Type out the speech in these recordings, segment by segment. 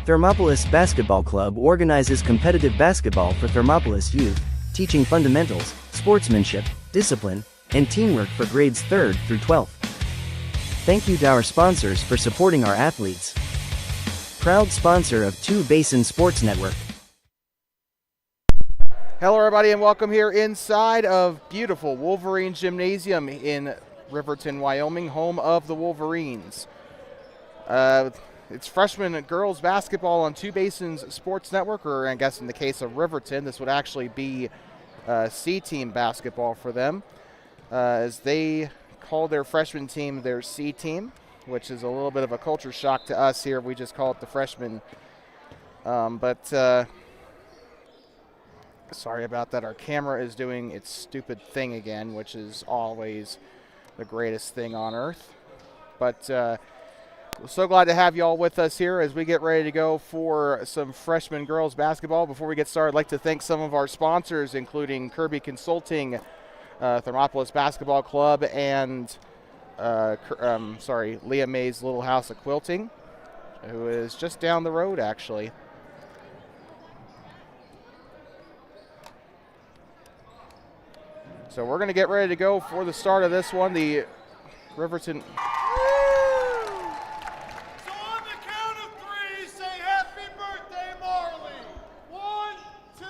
Thermopolis Basketball Club organizes competitive basketball for Thermopolis youth, teaching fundamentals, sportsmanship, discipline, and teamwork for grades 3rd through 12th. Thank you to our sponsors for supporting our athletes. Proud sponsor of Two Basin Sports Network. Hello everybody and welcome here inside of beautiful Wolverine Gymnasium in Riverton, Wyoming, home of the Wolverines. It's freshman girls basketball on Two Basins Sports Network, or I guess in the case of Riverton, this would actually be C-team basketball for them, as they call their freshman team their C-team, which is a little bit of a culture shock to us here. We just call it the freshmen. Sorry about that. Our camera is doing its stupid thing again, which is always the greatest thing on earth. But we're so glad to have you all with us here as we get ready to go for some freshman girls basketball. Before we get started, I'd like to thank some of our sponsors, including Kirby Consulting, Thermopolis Basketball Club, and Leah May's Little House of Quilting, who is just down the road, actually. So we're going to get ready to go for the start of this one. The Riverton... So on the count of three, say happy birthday, Marley. 1, 2,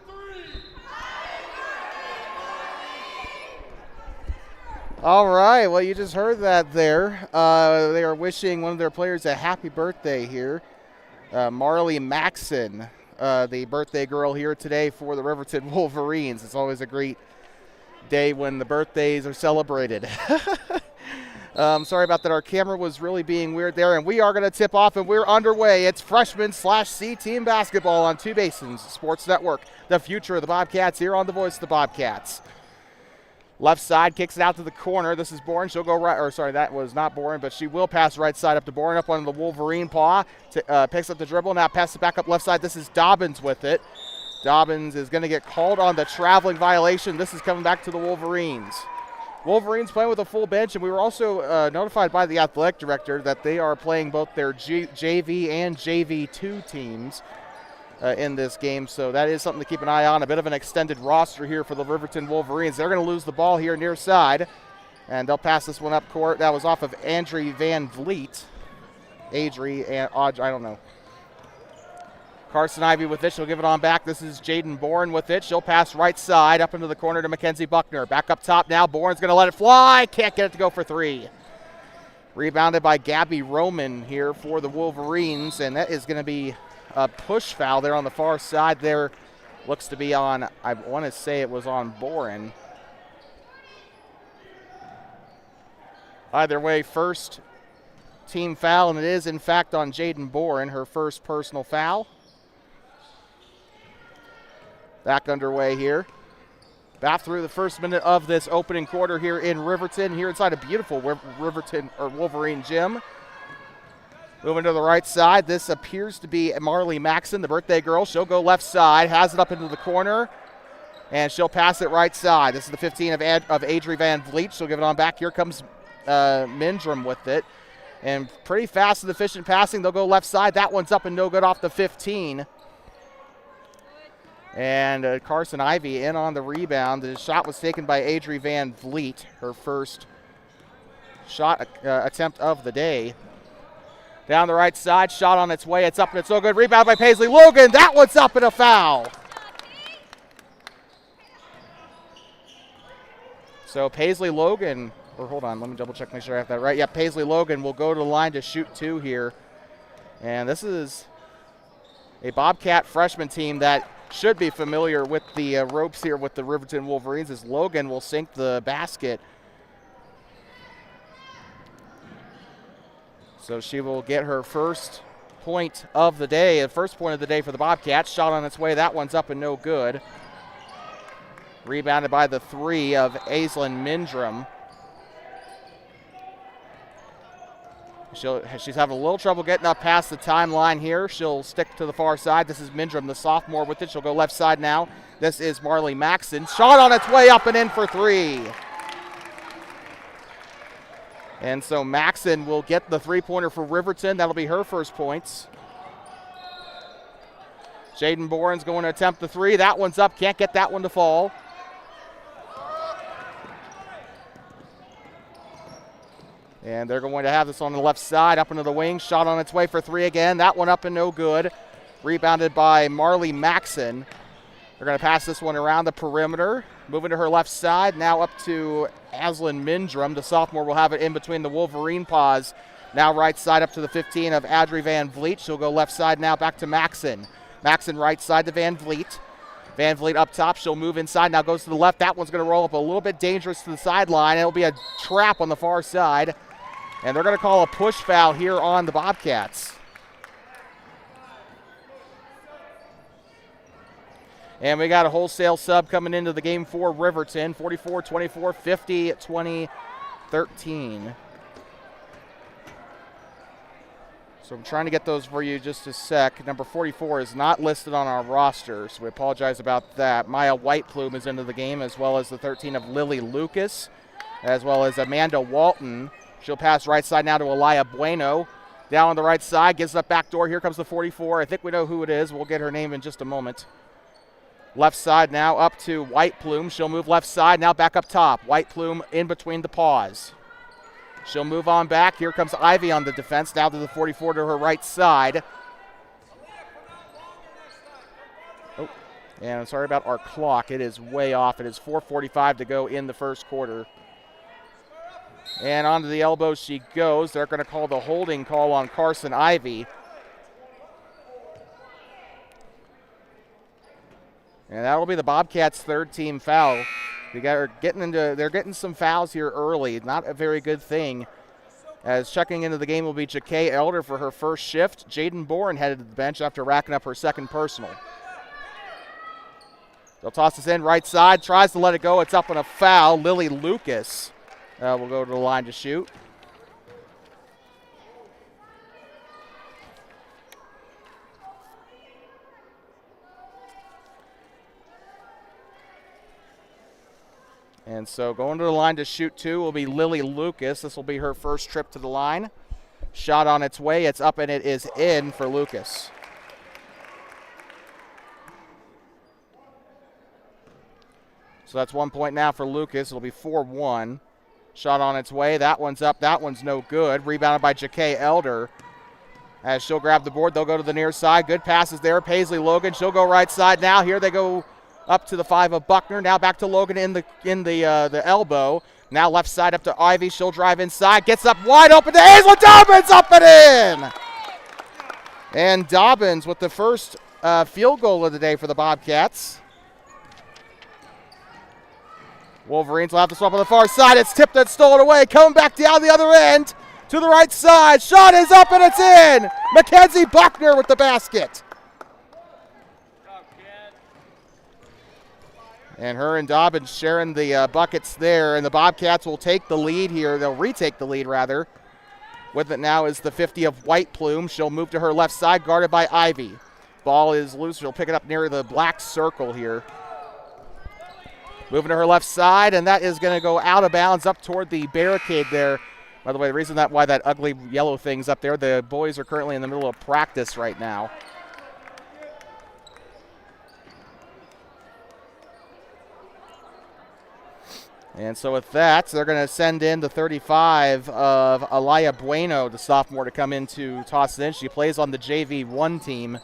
3. All right, well, you just heard that there. They are wishing one of their players a happy birthday here. Marley Maxon, the birthday girl here today for the Riverton Wolverines. It's always a great day when the birthdays are celebrated. Sorry about that. Our camera was really being weird there, and we are going to tip off, and we're underway. It's freshman/C-team basketball on Two Basins Sports Network. The future of the Bobcats here on the voice of the Bobcats. Left side kicks it out to the corner. This is Bourne. She'll go right, or sorry, that was not Bourne, but she will pass right side up to Bourne, up on the Wolverine paw. Picks up the dribble, now passes it back up left side. This is Dobbins with it. Dobbins is going to get called on the traveling violation. This is coming back to the Wolverines. Wolverines playing with a full bench, and we were also notified by the athletic director that they are playing both their JV and JV2 teams in this game, so that is something to keep an eye on. A bit of an extended roster here for the Riverton Wolverines. They're going to lose the ball here near side, and they'll pass this one up court. That was off of Adri Van Vliet. Adri and I don't know. Carson Ivy with it. She'll give it on back. This is Jaden Bourne with it. She'll pass right side up into the corner to Mackenzie Buckner. Back up top now. Bourne's going to let it fly. Can't get it to go for three. Rebounded by Gabby Roman here for the Wolverines, and that is going to be a push foul there on the far side there. Looks to be on, I want to say it was on Bourne. Either way, first team foul, and it is in fact on Jaden Bourne, her first personal foul. Back underway here. Back through the first minute of this opening quarter here in Riverton, here inside a beautiful Riverton or Wolverine Gym. Moving to the right side, this appears to be Marley Maxon, the birthday girl. She'll go left side, has it up into the corner, and she'll pass it right side. This is the 15 of Adri Van Vliet. She'll give it on back. Here comes Mindrum with it. And pretty fast and efficient passing. They'll go left side. That one's up and no good off the 15. And Carson Ivy in on the rebound. The shot was taken by Adri Van Vliet, her first shot attempt of the day. Down the right side, shot on its way. It's up and it's no good. Rebound by Paisley Logan. That one's up and a foul. So Paisley Logan, or hold on, let me double check, make sure I have that right. Yeah, Paisley Logan will go to the line to shoot two here. And this is a Bobcat freshman team that should be familiar with the ropes here with the Riverton Wolverines, as Logan will sink the basket. So she will get her first point of the day, the first point of the day for the Bobcats. Shot on its way, that one's up and no good. Rebounded by the three of Aislinn Mindrum. She's having a little trouble getting up past the timeline here. She'll stick to the far side. This is Mindrum, the sophomore, with it. She'll go left side now. This is Marley Maxon. Shot on its way up and in for three. And so Maxon will get the three-pointer for Riverton. That'll be her first points. Jaden Bourne's going to attempt the three. That one's up. Can't get that one to fall. And they're going to have this on the left side, up into the wing. Shot on its way for three again. That one up and no good. Rebounded by Marley Maxon. They're going to pass this one around the perimeter. Moving to her left side. Now up to Aslan Mindrum. The sophomore will have it in between the Wolverine paws. Now right side up to the 15 of Adri Van Vliet. She'll go left side now back to Maxon. Maxon right side to Van Vliet. Van Vliet up top. She'll move inside. Now goes to the left. That one's going to roll up a little bit dangerous to the sideline. It'll be a trap on the far side. And they're going to call a push foul here on the Bobcats. And we got a wholesale sub coming into the game for Riverton. 44-24, 50-20-13. So I'm trying to get those for you just a sec. Number 44 is not listed on our roster, so we apologize about that. Maya Whiteplume is into the game, as well as the 13 of Lily Lucas, as well as Amanda Walton. She'll pass right side now to Elia Bueno. Down on the right side, gives up back door. Here comes the 44. I think we know who it is. We'll get her name in just a moment. Left side now up to Whiteplume. She'll move left side, now back up top. Whiteplume in between the paws. She'll move on back. Here comes Ivy on the defense, now to the 44 to her right side. Oh, and I'm sorry about our clock. It is way off. It is 4:45 to go in the first quarter. And onto the elbow she goes. They're going to call the holding call on Carson Ivy. And that'll be the Bobcats' third team foul. They're getting some fouls here early. Not a very good thing. As checking into the game will be Jakay Elder for her first shift. Jaden Bourne headed to the bench after racking up her second personal. They'll toss this in right side. Tries to let it go. It's up on a foul. Lily Lucas will go to the line to shoot. And so going to the line to shoot two will be Lily Lucas. This will be her first trip to the line. Shot on its way. It's up and it is in for Lucas. So that's 1 point now for Lucas. It'll be 4-1. Shot on its way. That one's up. That one's no good. Rebounded by Jakay Elder. As she'll grab the board, they'll go to the near side. Good passes there. Paisley Logan. She'll go right side now. Here they go up to the 5 of Buckner. Now back to Logan in the elbow. Now left side up to Ivy. She'll drive inside. Gets up wide open to Hazel Dobbins. Up and in. And Dobbins with the first field goal of the day for the Bobcats. Wolverines will have to swap on the far side. It's tipped and stolen away. Coming back down the other end to the right side. Shot is up and it's in. Mackenzie Buckner with the basket. And her and Dobbins sharing the buckets there. And the Bobcats will take the lead here. They'll retake the lead, rather. With it now is the 50 of Whiteplume. She'll move to her left side, guarded by Ivy. Ball is loose. She'll pick it up near the black circle here. Moving to her left side, and that is going to go out of bounds up toward the barricade there. By the way, the reason why that ugly yellow thing's up there, the boys are currently in the middle of practice right now. And so with that, they're going to send in the 35 of Elia Bueno, the sophomore, to come in to toss it in. She plays on the JV1 team.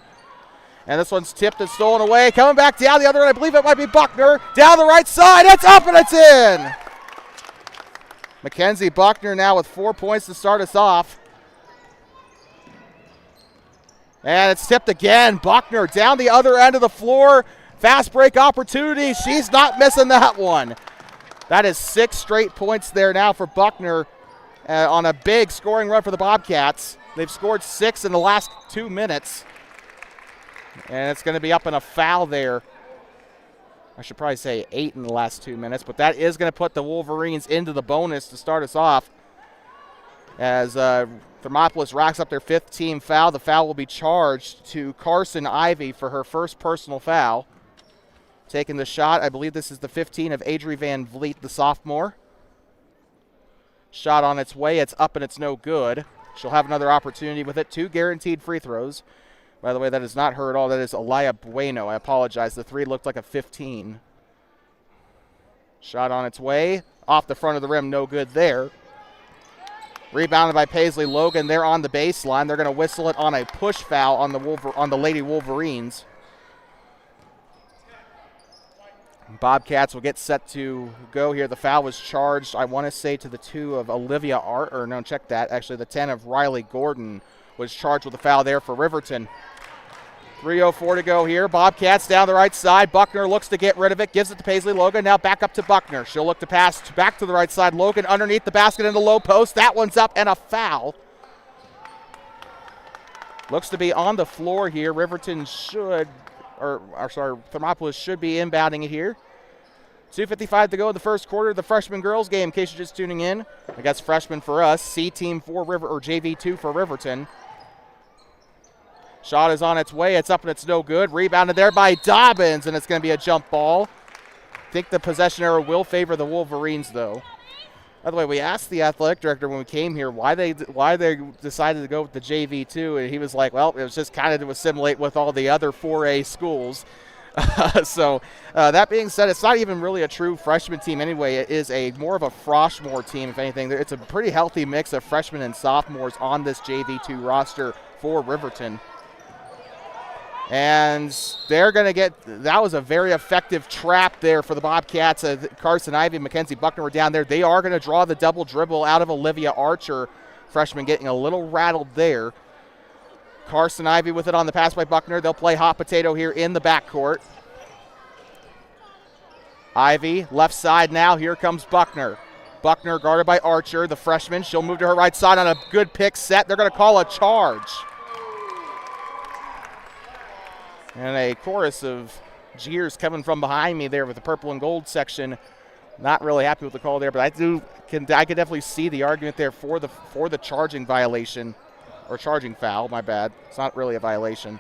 And this one's tipped and stolen away. Coming back down the other end, I believe it might be Buckner. Down the right side, it's up and it's in. Mackenzie Buckner now with 4 points to start us off. And it's tipped again. Buckner down the other end of the floor. Fast break opportunity. She's not missing that one. That is 6 straight points there now for Buckner on a big scoring run for the Bobcats. They've scored 6 in the last 2 minutes. And it's going to be up in a foul there. I should probably say 8 in the last 2 minutes, but that is going to put the Wolverines into the bonus to start us off. As Thermopolis racks up their 5th team foul, the foul will be charged to Carson Ivy for her first personal foul. Taking the shot, I believe this is the 15 of Adri Van Vliet, the sophomore. Shot on its way, it's up and it's no good. She'll have another opportunity with it. 2 guaranteed free throws. By the way, that is not her at all. That is Alaya Bueno. I apologize. The 3 looked like a 15. Shot on its way. Off the front of the rim. No good there. Rebounded by Paisley Logan. They're on the baseline. They're going to whistle it on a push foul on the Lady Wolverines. Bobcats will get set to go here. The foul was charged, I want to say, to the 2 of Olivia Art, or no, check that. Actually, the 10 of Riley Gordon was charged with the foul there for Riverton. 3:04 to go here. Bobcats down the right side. Buckner looks to get rid of it. Gives it to Paisley Logan. Now back up to Buckner. She'll look to pass back to the right side. Logan underneath the basket in the low post. That one's up and a foul. Looks to be on the floor here. Riverton should, Thermopolis should be inbounding it here. 2:55 to go in the first quarter of the freshman girls game, in case you're just tuning in. I guess freshman for us. C team for JV2 for Riverton. Shot is on its way. It's up and it's no good. Rebounded there by Dobbins, and it's going to be a jump ball. I think the possession arrow will favor the Wolverines, though. By the way, we asked the athletic director when we came here why they decided to go with the JV2, and he was like, well, it was just kind of to assimilate with all the other 4A schools. So that being said, it's not even really a true freshman team anyway. It is more of a Froshmore team, if anything. It's a pretty healthy mix of freshmen and sophomores on this JV2 roster for Riverton. And they're going to get – that was a very effective trap there for the Bobcats. Carson Ivy and Mackenzie Buckner were down there. They are going to draw the double dribble out of Olivia Archer. Freshman getting a little rattled there. Carson Ivy with it on the pass by Buckner. They'll play hot potato here in the backcourt. Ivy, left side now. Here comes Buckner. Buckner guarded by Archer, the freshman. She'll move to her right side on a good pick set. They're going to call a charge. And a chorus of jeers coming from behind me there with the purple and gold section. Not really happy with the call there, but I can definitely see the argument there for the charging violation, or charging foul, my bad. It's not really a violation.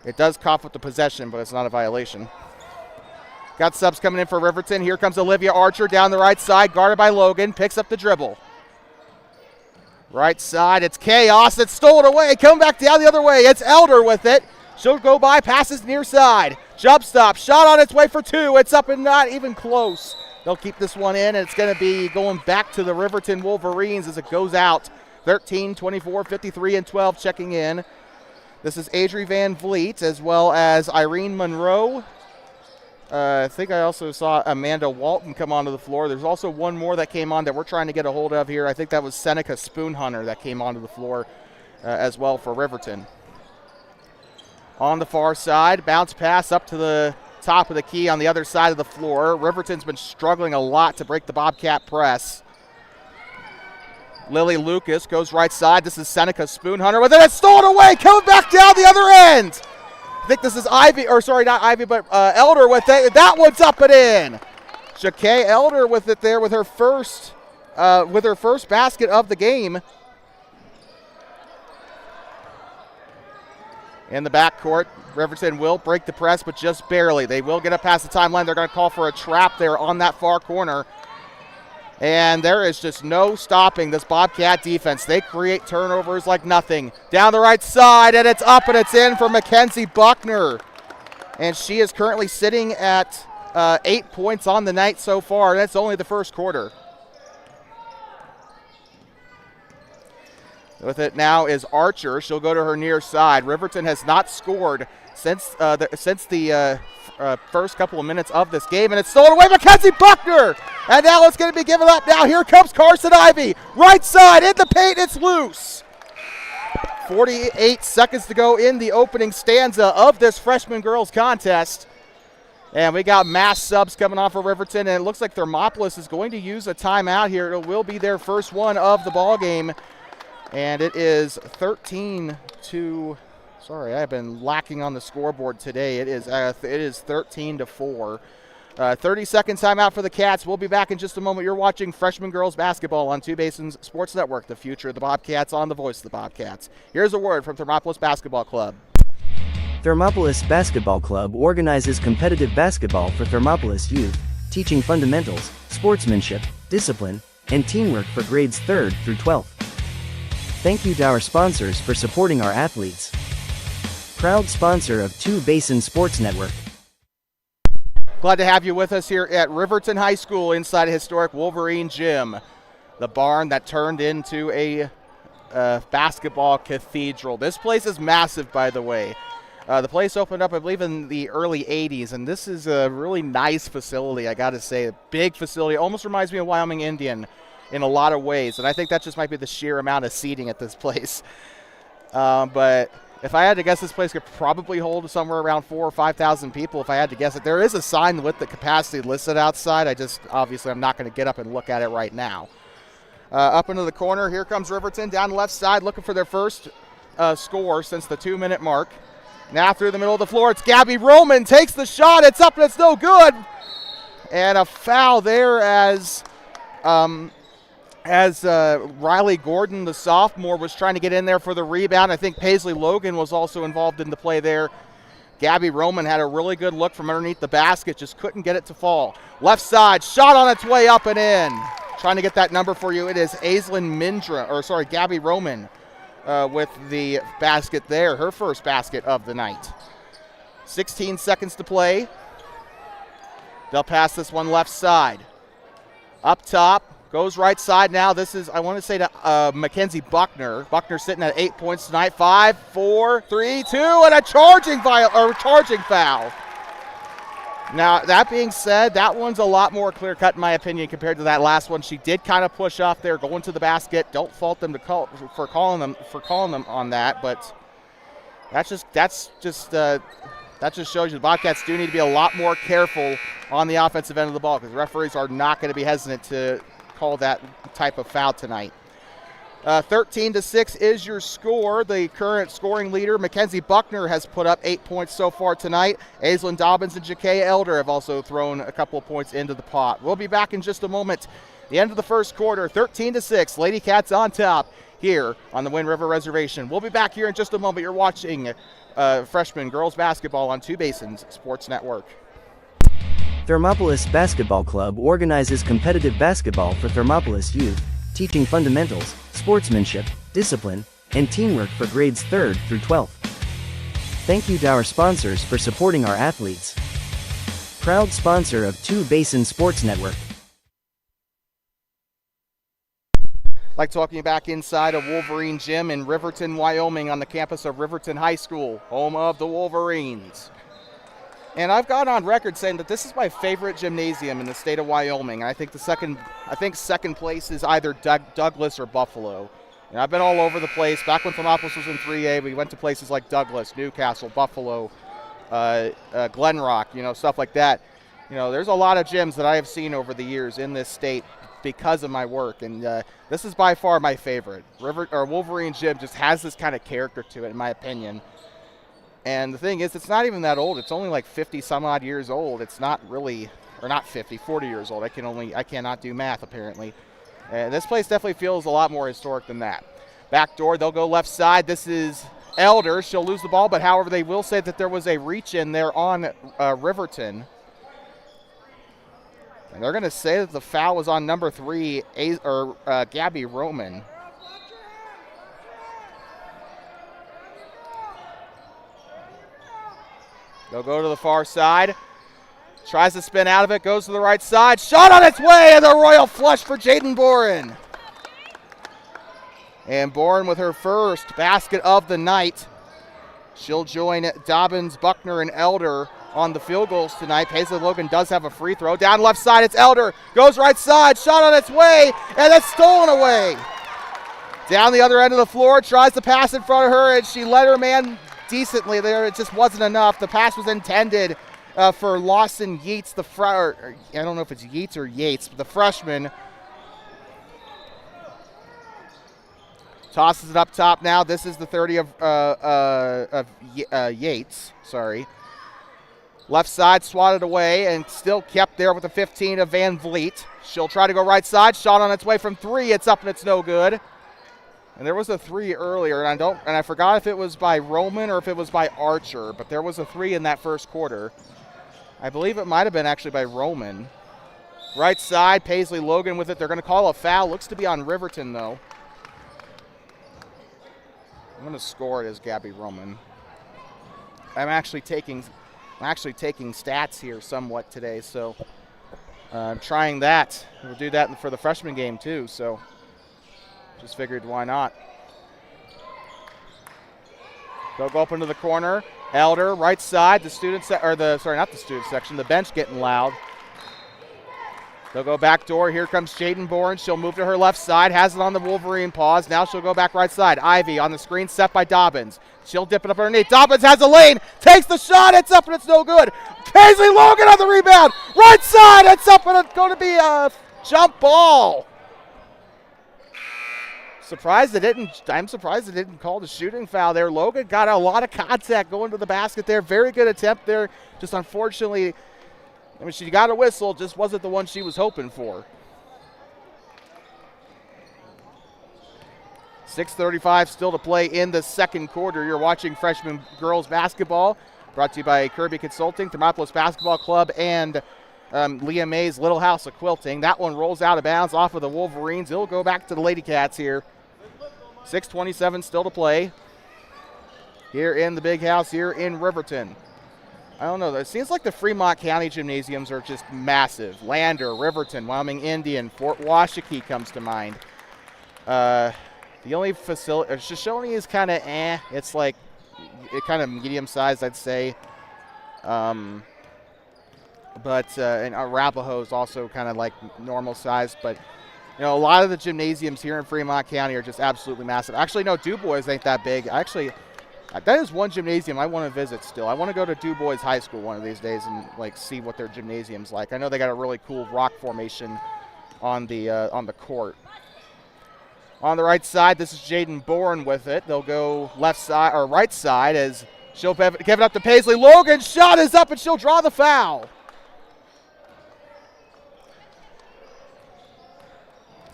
It does cough with the possession, but it's not a violation. Got subs coming in for Riverton. Here comes Olivia Archer down the right side, guarded by Logan, picks up the dribble. Right side, it's chaos. It's stolen away, coming back down the other way. It's Elder with it. She'll go by, passes near side. Jump stop, shot on its way for 2. It's up and not even close. They'll keep this one in, and it's going to be going back to the Riverton Wolverines as it goes out. 13, 24, 53, and 12 checking in. This is Adri Van Vliet as well as Irene Monroe. I think I also saw Amanda Walton come onto the floor. There's also one more that came on that we're trying to get a hold of here. I think that was Seneca Spoonhunter that came onto the floor as well for Riverton. On the far side, bounce pass up to the top of the key on the other side of the floor. Riverton's been struggling a lot to break the Bobcat press. Lily Lucas goes right side. This is Seneca Spoonhunter with it. It's stolen away, coming back down the other end. I think this is Ivy, or sorry, not Ivy, but Elder with it. That one's up and in. Shakay Elder with it there with her first basket of the game. In the backcourt, Riverton will break the press, but just barely. They will get up past the timeline. They're going to call for a trap there on that far corner. And there is just no stopping this Bobcat defense. They create turnovers like nothing. Down the right side, and it's up and it's in for Mackenzie Buckner. And she is currently sitting at 8 points on the night so far. That's only the first quarter. With it now is Archer. She'll go to her near side. Riverton has not scored since the first couple of minutes of this game, and it's stolen away. Mackenzie Buckner! And now it's going to be given up. Now here comes Carson Ivy. Right side, in the paint, it's loose. 48 seconds to go in the opening stanza of this freshman girls contest. And we got mass subs coming on for Riverton, and it looks like Thermopolis is going to use a timeout here. It will be their first one of the ball game. And it is 13 to, sorry, I've been lacking on the scoreboard today. It is 13 to 4. 30-second timeout for the Cats. We'll be back in just a moment. You're watching freshman girls basketball on Two Basins Sports Network, the future of the Bobcats on the voice of the Bobcats. Here's a word from Thermopolis Basketball Club. Thermopolis Basketball Club organizes competitive basketball for Thermopolis youth, teaching fundamentals, sportsmanship, discipline, and teamwork for grades 3rd through 12th. Thank you to our sponsors for supporting our athletes. Proud sponsor of Two Basin Sports Network. Glad to have you with us here at Riverton High School inside a historic Wolverine Gym. The barn that turned into a basketball cathedral. This place is massive, by the way. The place opened up, I believe, in the early 80s, and this is a really nice facility, I got to say. A big facility. Almost reminds me of Wyoming Indian in a lot of ways, and I think that just might be the sheer amount of seating at this place. But if I had to guess, this place could probably hold somewhere around 4,000 or 5,000 people if I had to guess it. There is a sign with the capacity listed outside. Obviously, I'm not going to get up and look at it right now. Up into the corner, here comes Riverton down the left side looking for their first score since the 2-minute mark. Now through the middle of the floor, it's Gabby Roman, takes the shot, it's up and it's no good. And a foul there as Riley Gordon, the sophomore, was trying to get in there for the rebound. I think Paisley Logan was also involved in the play there. Gabby Roman had a really good look from underneath the basket, just couldn't get it to fall. Left side, shot on its way up and in. Trying to get that number for you, it is Gabby Roman with the basket there, her first basket of the night. 16 seconds to play. They'll pass this one left side. Up top. Goes right side now. This is, I want to say, to Mackenzie Buckner. Buckner sitting at 8 points tonight. 5, 4, 3, 2, and a charging foul. Now, that being said, that one's a lot more clear-cut in my opinion compared to that last one. She did kind of push off there, going to the basket. Don't fault them for calling them on that, but that just shows you the Bobcats do need to be a lot more careful on the offensive end of the ball, because the referees are not going to be hesitant to call that type of foul tonight. 13-6 is your score. The current scoring leader, Mackenzie Buckner, has put up 8 points so far tonight. Aislinn Dobbins and Jakay Elder have also thrown a couple of points into the pot. We'll be back in just a moment. The end of the first quarter, 13-6. Lady Cats on top here on the Wind River Reservation. We'll be back here in just a moment. You're watching freshman girls basketball on Two Basins Sports Network. Thermopolis Basketball Club organizes competitive basketball for Thermopolis youth, teaching fundamentals, sportsmanship, discipline, and teamwork for grades 3rd through 12th. Thank you to our sponsors for supporting our athletes. Proud sponsor of Two Basin Sports Network. Like talking back inside of Wolverine Gym in Riverton, Wyoming, on the campus of Riverton High School, home of the Wolverines. And I've gone on record saying that this is my favorite gymnasium in the state of Wyoming. I think second place is either Douglas or Buffalo. And I've been all over the place. Back when Thermopolis was in 3A, we went to places like Douglas, Newcastle, Buffalo, Glen Rock, stuff like that. There's a lot of gyms that I have seen over the years in this state because of my work, and this is by far my favorite. Wolverine Gym just has this kind of character to it, in my opinion. And the thing is, it's not even that old. It's only like 50 some odd years old. It's not really, or not 50, 40 years old. I cannot do math apparently. And this place definitely feels a lot more historic than that. Back door, they'll go left side. This is Elder. She'll lose the ball, but however, they will say that there was a reach in there on Riverton. And they're going to say that the foul was on number 3, Gabby Roman. They'll go to the far side. Tries to spin out of it, goes to the right side. Shot on its way, and the royal flush for Jaden Boren. And Boren with her first basket of the night. She'll join Dobbins, Buckner, and Elder on the field goals tonight. Paisley Logan does have a free throw. Down left side, it's Elder. Goes right side, shot on its way, and it's stolen away. Down the other end of the floor, tries to pass in front of her, and she led her man decently there. It just wasn't enough. The pass was intended for Lawson Yates, I don't know if it's Yates or Yates, but the freshman. Tosses it up top now. This is the 30 of Yates. Sorry. Left side swatted away and still kept there with the 15 of Van Vliet. She'll try to go right side. Shot on its way from 3. It's up and it's no good. And there was a 3 earlier, and I forgot if it was by Roman or if it was by Archer, but there was a 3 in that first quarter. I believe it might have been actually by Roman. Right side, Paisley Logan with it. They're going to call a foul. Looks to be on Riverton, though. I'm going to score it as Gabby Roman. I'm actually taking stats here somewhat today, so I'm trying that. We'll do that for the freshman game too, so just figured why not. They'll go up into the corner. Elder, right side, the bench getting loud. They'll go back door. Here comes Jaden Bourne. She'll move to her left side, has it on the Wolverine paws. Now she'll go back right side. Ivy on the screen, set by Dobbins. She'll dip it up underneath. Dobbins has a lane, takes the shot, it's up and it's no good. Paisley Logan on the rebound. Right side, it's up and it's going to be a jump ball. I'm surprised it didn't call the shooting foul there. Logan got a lot of contact going to the basket there. Very good attempt there. Just unfortunately, she got a whistle, just wasn't the one she was hoping for. 6:35 still to play in the second quarter. You're watching freshman girls basketball, brought to you by Kirby Consulting, Thermopolis Basketball Club, and Leah May's Little House of Quilting. That one rolls out of bounds off of the Wolverines. It'll go back to the Lady Cats here. 6:27 still to play here in the big house here in Riverton. I don't know. It seems like the Fremont County gymnasiums are just massive. Lander, Riverton, Wyoming Indian, Fort Washakie comes to mind. The only facility, Shoshone is kind of It's like kind of medium-sized, I'd say. And Arapahoe is also kind of like normal size. But, you know, a lot of the gymnasiums here in Fremont County are just absolutely massive. Actually, no, DuBois ain't that big. Actually, that is one gymnasium I want to visit still. I want to go to DuBois High School one of these days and like see what their gymnasium's like. I know they got a really cool rock formation on the court. On the right side, this is Jaden Bourne with it. They'll go left side or right side as she'll give it up to Paisley Logan. Shot is up and she'll draw the foul.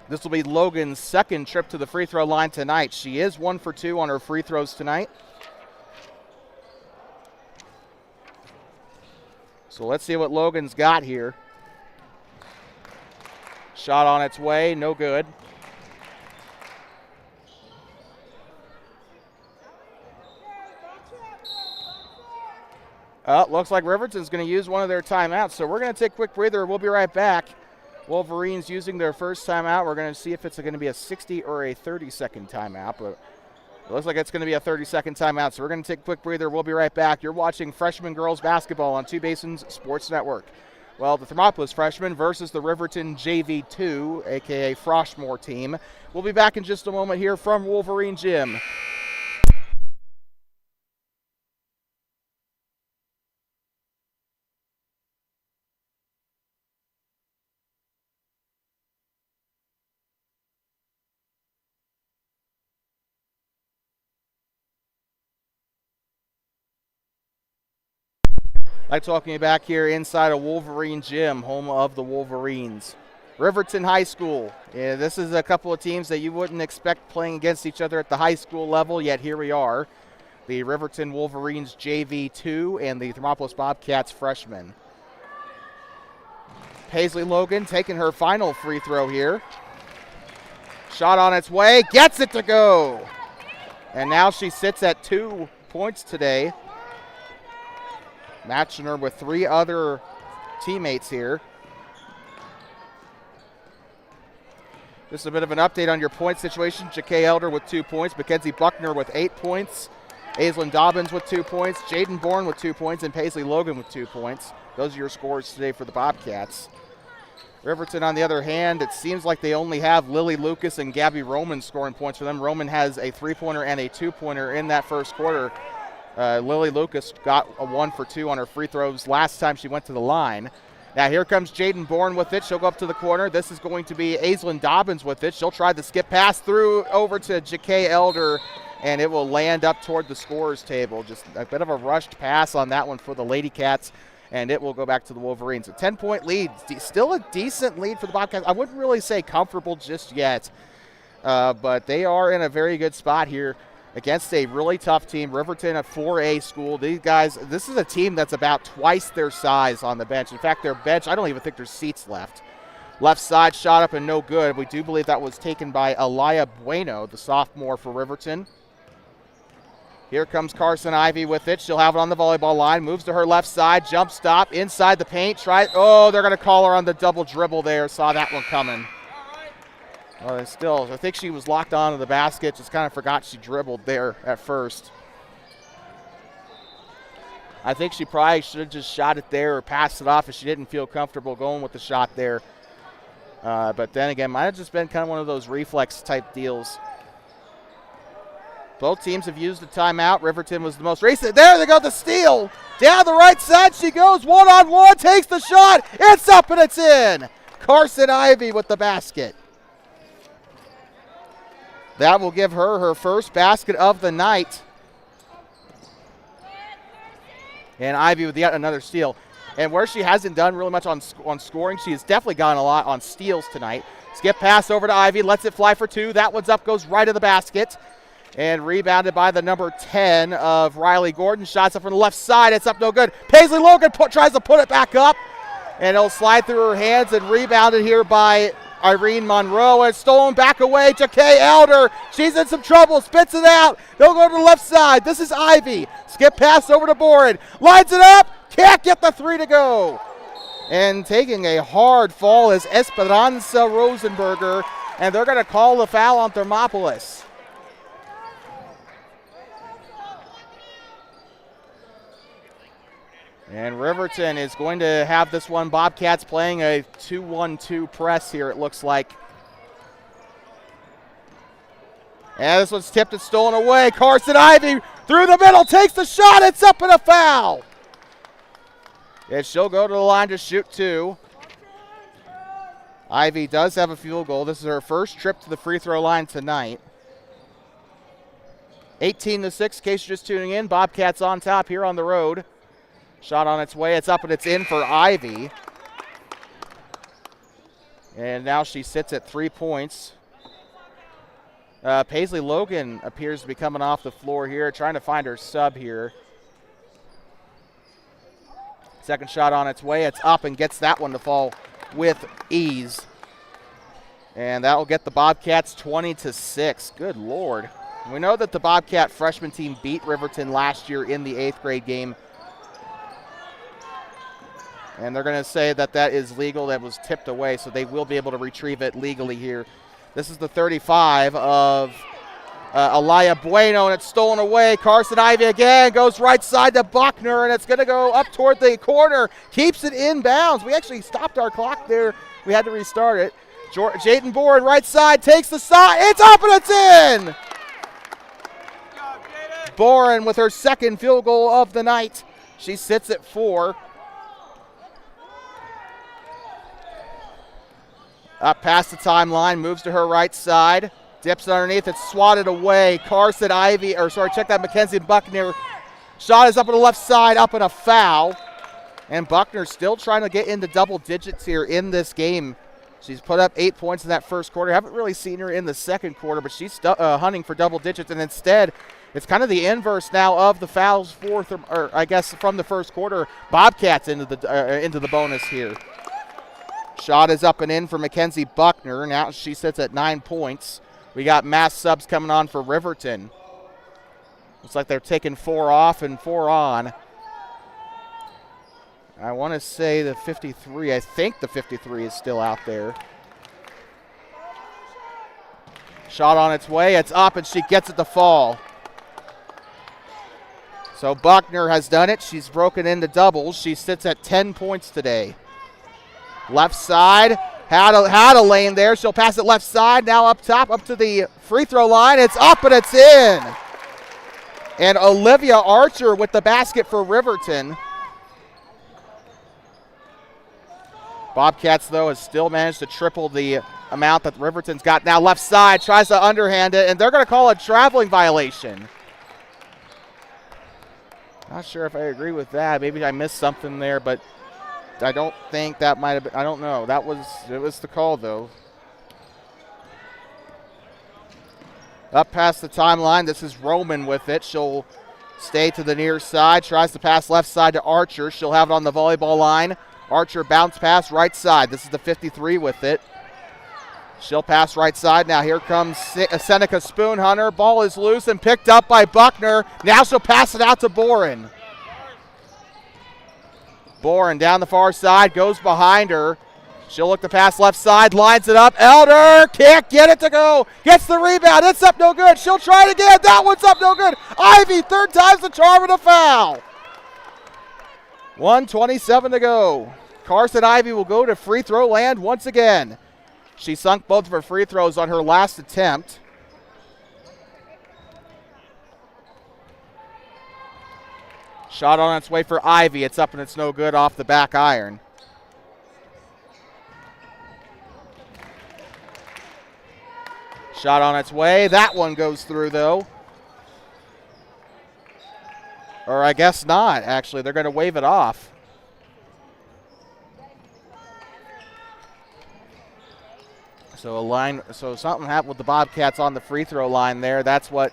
This will be Logan's second trip to the free throw line tonight. She is 1 for 2 on her free throws tonight. So let's see what Logan's got here. Shot on its way, no good. Looks like Riverton's going to use one of their timeouts, so we're going to take a quick breather. We'll be right back. Wolverines using their first timeout. We're going to see if it's going to be a 60 or a 30-second timeout, but it looks like it's going to be a 30-second timeout, so we're going to take a quick breather. We'll be right back. You're watching freshman girls basketball on Two Basins Sports Network. Well, the Thermopolis freshmen versus the Riverton JV2, a.k.a. Froshmore team. We'll be back in just a moment here from Wolverine Gym. Like talking you back here inside of Wolverine Gym, home of the Wolverines. Riverton High School. Yeah, this is a couple of teams that you wouldn't expect playing against each other at the high school level, yet here we are. The Riverton Wolverines JV2 and the Thermopolis Bobcats freshmen. Paisley Logan taking her final free throw here. Shot on its way, gets it to go. And now she sits at 2 points today. Matching her with 3 other teammates here. Just a bit of an update on your point situation. Jakay Elder with 2 points. Mackenzie Buckner with 8 points. Aislinn Dobbins with 2 points. Jaden Bourne with 2 points. And Paisley Logan with 2 points. Those are your scores today for the Bobcats. Riverton, on the other hand, it seems like they only have Lily Lucas and Gabby Roman scoring points for them. Roman has a 3-pointer and a 2-pointer in that first quarter. Lily Lucas got a 1 for 2 on her free throws last time she went to the line. Now here comes Jaden Bourne with it. She'll go up to the corner. This is going to be Aislinn Dobbins with it. She'll try the skip pass through over to Jakay Elder, and it will land up toward the scorer's table. Just a bit of a rushed pass on that one for the Lady Cats, and it will go back to the Wolverines. A 10-point lead. Still a decent lead for the Bobcats. I wouldn't really say comfortable just yet, but they are in a very good spot here against a really tough team. Riverton, a 4A school. These guys, this is a team that's about twice their size on the bench. In fact, their bench, I don't even think there's seats left. Left side shot up and no good. We do believe that was taken by Alaya Bueno, the sophomore for Riverton. Here comes Carson Ivy with it. She'll have it on the volleyball line. Moves to her left side. Jump stop. Inside the paint. Oh, they're going to call her on the double dribble there. Saw that one coming. Well, still, I think she was locked onto the basket. Just kind of forgot she dribbled there at first. I think she probably should have just shot it there or passed it off if she didn't feel comfortable going with the shot there. But then again, might have just been kind of one of those reflex type deals. Both teams have used the timeout. Riverton was the most recent. There they go, the steal. Down the right side she goes, one-on-one, takes the shot. It's up and it's in. Carson Ivy with the basket. That will give her her first basket of the night. And Ivy with yet another steal. And where she hasn't done really much on scoring, she has definitely gotten a lot on steals tonight. Skip pass over to Ivy, lets it fly for two. That one's up, goes right to the basket. And rebounded by the number 10 of Riley Gordon. Shots up from the left side. It's up no good. Paisley Logan tries to put it back up. And it'll slide through her hands and rebounded here by Irene Monroe. And stolen back away to Kay Elder. She's in some trouble. Spits it out. They'll go to the left side. This is Ivy. Skip pass over to Boren. Lines it up. Can't get the three to go. And taking a hard fall is Esperanza Rosenberger. And they're going to call the foul on Thermopolis. And Riverton is going to have this one. Bobcats playing a 2-1-2 press here, it looks like. And this one's tipped and stolen away. Carson Ivy through the middle, takes the shot. It's up and a foul. And she'll go to the line to shoot two. Ivy does have a field goal. This is her first trip to the free throw line tonight. 18-6, in case you're just tuning in. Bobcats on top here on the road. Shot on its way. It's up and it's in for Ivy. And now she sits at 3 points. Paisley Logan appears to be coming off the floor here, trying to find her sub here. Second shot on its way. It's up and gets that one to fall with ease. And that will get the Bobcats 20-6. Good Lord. We know that the Bobcat freshman team beat Riverton last year in the 8th grade game. And they're going to say that that is legal. That was tipped away, so they will be able to retrieve it legally here. This is the 35 of Alaya Bueno, and it's stolen away. Carson Ivy again goes right side to Buckner, and it's going to go up toward the corner. Keeps it in bounds. We actually stopped our clock there. We had to restart it. Jaden Boren, right side, takes the shot. It's up and it's in. Boren with her second field goal of the night. She sits at 4. Up past the timeline, moves to her right side, dips it underneath, it's swatted away. Carson Ivy, check that, Mackenzie Buckner. Shot is up on the left side, up in a foul. And Buckner still trying to get into double digits here in this game. She's put up 8 points in that first quarter. Haven't really seen her in the second quarter, but she's hunting for double digits. And instead, it's kind of the inverse now of the fouls from the first quarter. Bobcats into the bonus here. Shot is up and in for Mackenzie Buckner. Now she sits at 9 points. We got mass subs coming on for Riverton. Looks like they're taking 4 off and 4 on. I want to say the 53. I think the 53 is still out there. Shot on its way. It's up and she gets it to fall. So Buckner has done it. She's broken into doubles. She sits at 10 points today. Left side, had a lane there. She'll pass it left side, now up top, up to the free throw line. It's up and it's in. And Olivia Archer with the basket for Riverton. Bobcats, though, has still managed to triple the amount that Riverton's got. Now left side, tries to underhand it, and they're going to call a traveling violation. Not sure if I agree with that. Maybe I missed something there, but I don't think that might have been, I don't know. It was the call, though. Up past the timeline, this is Roman with it. She'll stay to the near side, tries to pass left side to Archer. She'll have it on the volleyball line. Archer bounce pass right side. This is the 53 with it. She'll pass right side. Now here comes Seneca Spoonhunter. Ball is loose and picked up by Buckner. Now she'll pass it out to Boren. Boren down the far side, goes behind her. She'll look to pass left side, lines it up. Elder, kick, get it to go. Gets the rebound, it's up no good. She'll try it again, that one's up no good. Ivy, third time's the charm and a foul. 1:27 to go. Carson Ivy will go to free throw land once again. She sunk both of her free throws on her last attempt. Shot on its way for Ivy. It's up and it's no good off the back iron. Shot on its way. That one goes through though. Or I guess not, actually. They're going to wave it off. So something happened with the Bobcats on the free throw line there. That's what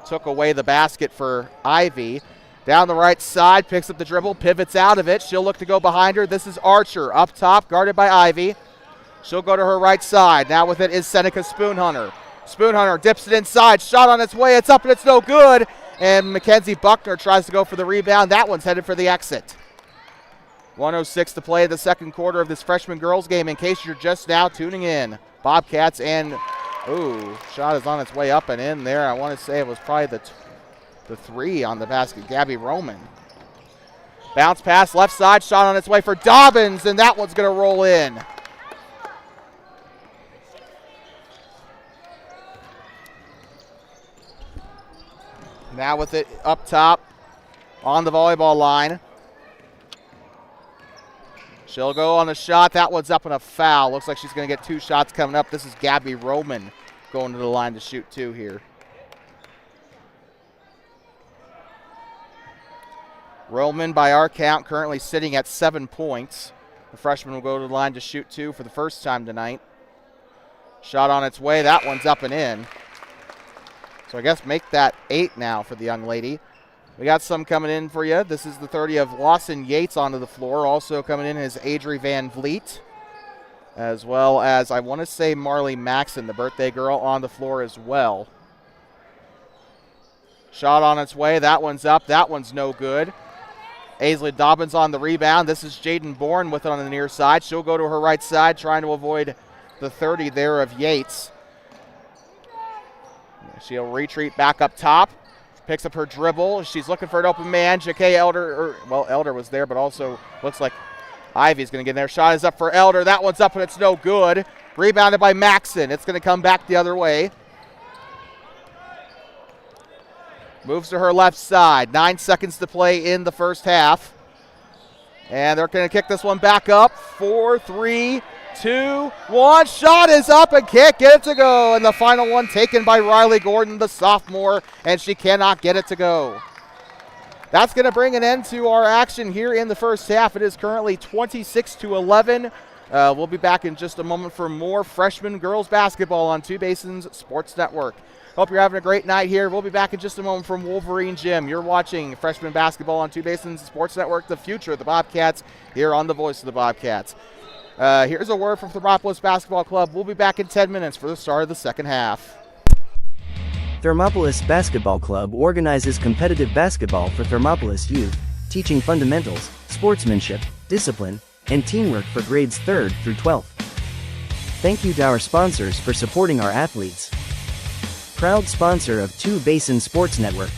took away the basket for Ivy. Down the right side, picks up the dribble, pivots out of it. She'll look to go behind her. This is Archer up top, guarded by Ivy. She'll go to her right side. Now with it is Seneca Spoonhunter. Spoonhunter dips it inside. Shot on its way. It's up and it's no good. And Mackenzie Buckner tries to go for the rebound. That one's headed for the exit. 1:06 to play the second quarter of this freshman girls game. In case you're just now tuning in, Bobcats and, shot is on its way up and in there. I want to say it was probably the three on the basket, Gabby Roman. Bounce pass left side, shot on its way for Dobbins, and that one's going to roll in. Now with it up top on the volleyball line. She'll go on the shot. That one's up and a foul. Looks like she's going to get two shots coming up. This is Gabby Roman going to the line to shoot two here. Roman, by our count, currently sitting at 7 points. The freshman will go to the line to shoot two for the first time tonight. Shot on its way. That one's up and in. So I guess make that 8 now for the young lady. We got some coming in for you. This is the 30 of Lawson Yates onto the floor. Also coming in is Adri Van Vliet, as well as, I want to say, Marley Maxon, the birthday girl, on the floor as well. Shot on its way. That one's up. That one's no good. Aisley Dobbins on the rebound. This is Jaden Bourne with it on the near side. She'll go to her right side, trying to avoid the 30 there of Yates. She'll retreat back up top. Picks up her dribble. She's looking for an open man. Ja'Kay Elder, Elder was there, but also looks like Ivy's going to get in there. Shot is up for Elder. That one's up and it's no good. Rebounded by Maxon. It's going to come back the other way. Moves to her left side. 9 seconds to play in the first half. And they're going to kick this one back up. 4, 3, 2, 1. Shot is up and can't get it to go. And the final one taken by Riley Gordon, the sophomore, and she cannot get it to go. That's going to bring an end to our action here in the first half. It is currently 26-11. We'll be back in just a moment for more freshman girls basketball on Two Basins Sports Network. Hope you're having a great night here. We'll be back in just a moment from Wolverine Gym. You're watching freshman basketball on Two Basins Sports Network, the future of the Bobcats, here on the Voice of the Bobcats. Here's a word from Thermopolis Basketball Club. We'll be back in 10 minutes for the start of the second half. Thermopolis Basketball Club organizes competitive basketball for Thermopolis youth, teaching fundamentals, sportsmanship, discipline, and teamwork for grades 3rd through 12th. Thank you to our sponsors for supporting our athletes. Proud sponsor of Two Basin Sports Network.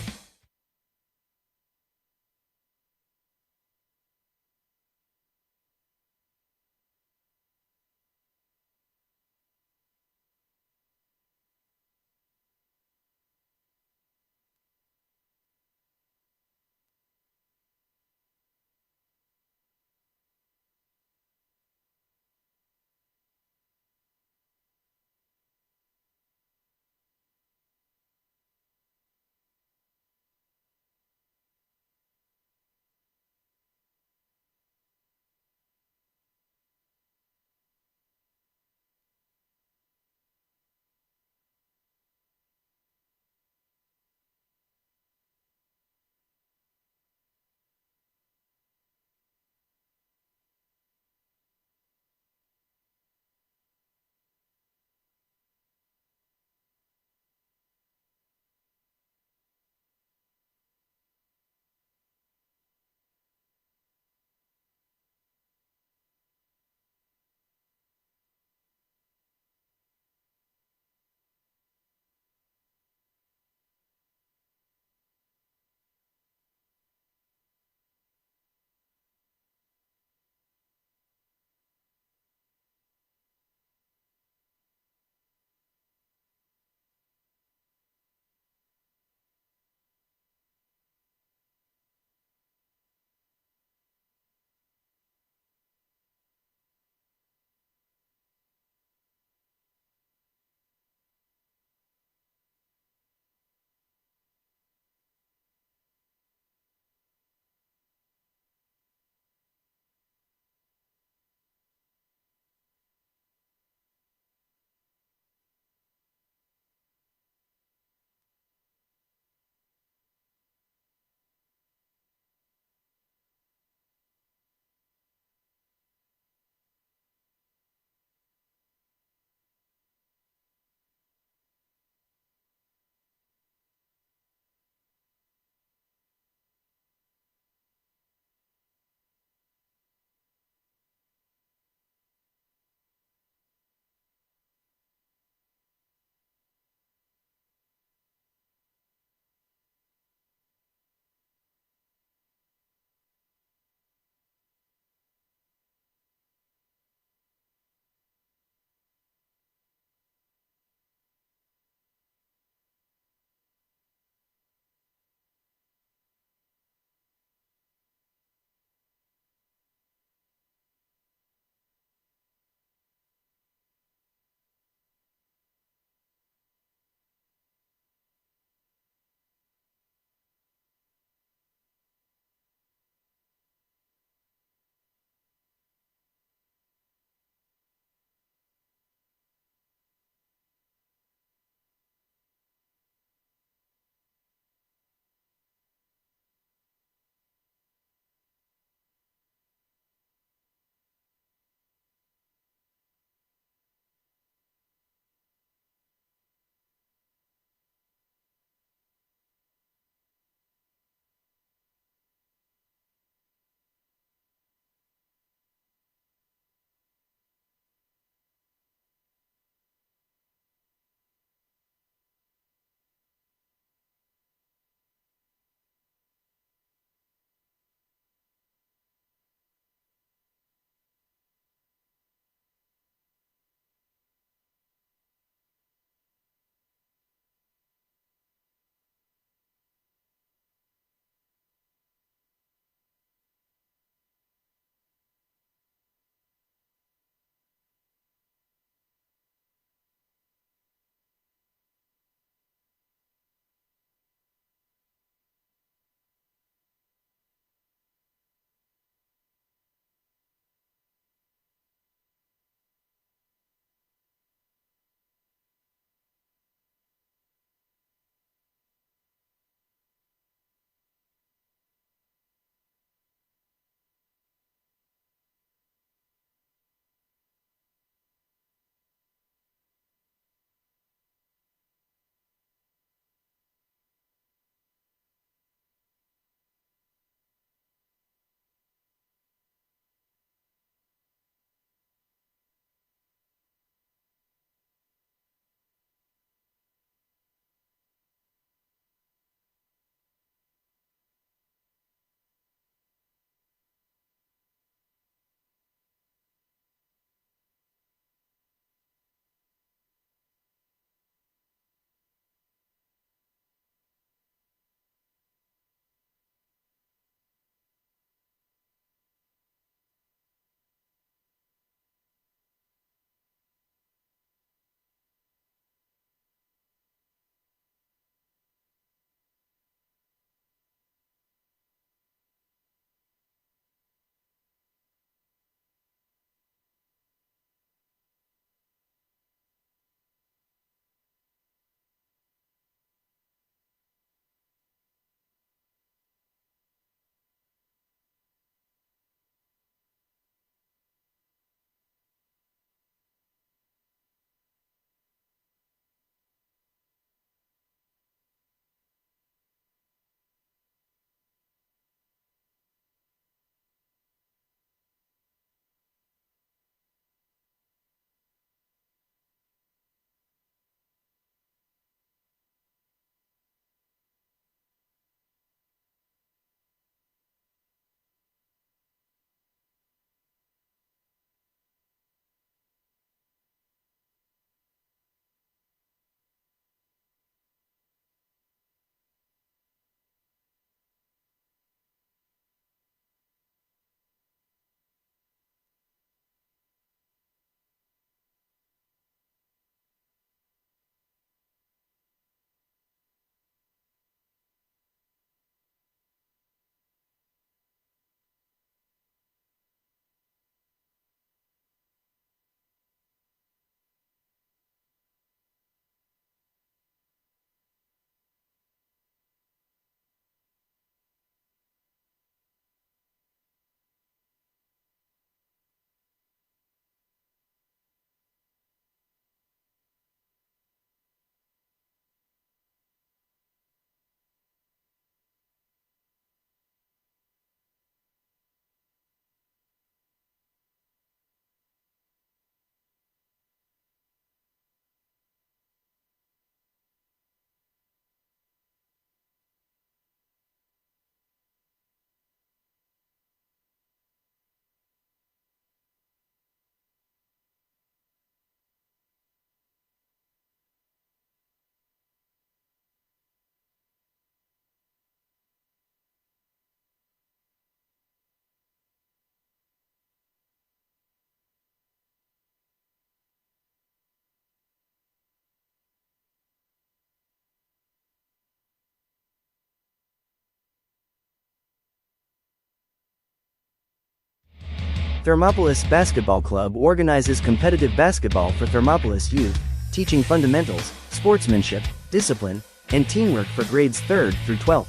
Thermopolis Basketball Club organizes competitive basketball for Thermopolis youth, teaching fundamentals, sportsmanship, discipline, and teamwork for grades 3rd through 12th.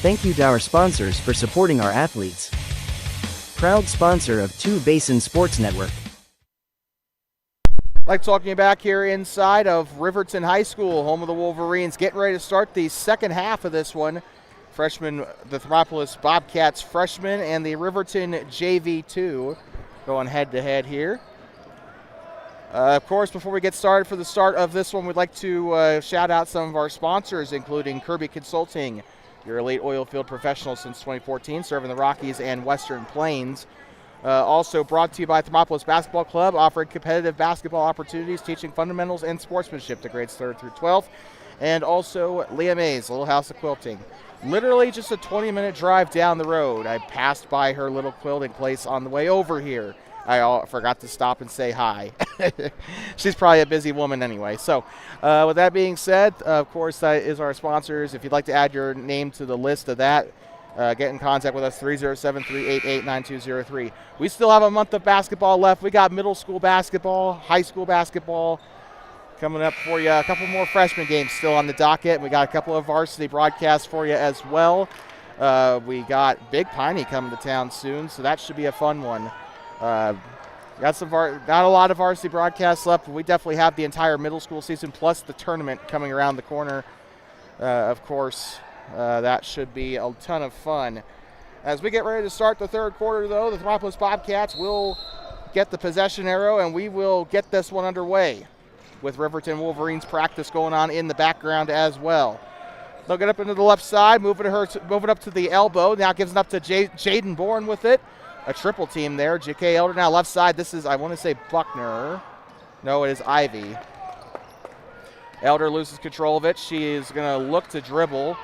Thank you to our sponsors for supporting our athletes. Proud sponsor of Two Basin Sports Network. I'd like talking back here inside of Riverton High School, home of the Wolverines, getting ready to start the second half of this one. Freshmen, the Thermopolis Bobcats freshmen and the Riverton JV2 going head-to-head here. Of course, before we get started for the start of this one, we'd like to shout out some of our sponsors, including Kirby Consulting, your elite oil field professional since 2014, serving the Rockies and Western Plains. Also brought to you by Thermopolis Basketball Club, offering competitive basketball opportunities, teaching fundamentals and sportsmanship to grades 3rd through 12th. And also Leah Mays, Little House of Quilting. Literally just a 20-minute drive down the road. I passed by her little quilting place on the way over here. I forgot to stop and say hi. She's probably a busy woman anyway. So with that being said, of course, that is our sponsors. If you'd like to add your name to the list of that, get in contact with us, 307-388-9203. We still have a month of basketball left. We got middle school basketball, high school basketball coming up for you. A couple more freshman games still on the docket. We got a couple of varsity broadcasts for you as well. We got Big Piney coming to town soon, so that should be a fun one. Got a lot of varsity broadcasts left, but we definitely have the entire middle school season plus the tournament coming around the corner. Of course, that should be a ton of fun. As we get ready to start the third quarter, though, the Thermopolis Bobcats will get the possession arrow, and we will get this one underway with Riverton Wolverines practice going on in the background as well. They'll get up into the left side, moving up to the elbow. Now gives it up to Jaden Bourne with it. A triple team there. J.K. Elder now left side. This is, I want to say, Buckner. No, it is Ivy. Elder loses control of it. She is going to look to dribble.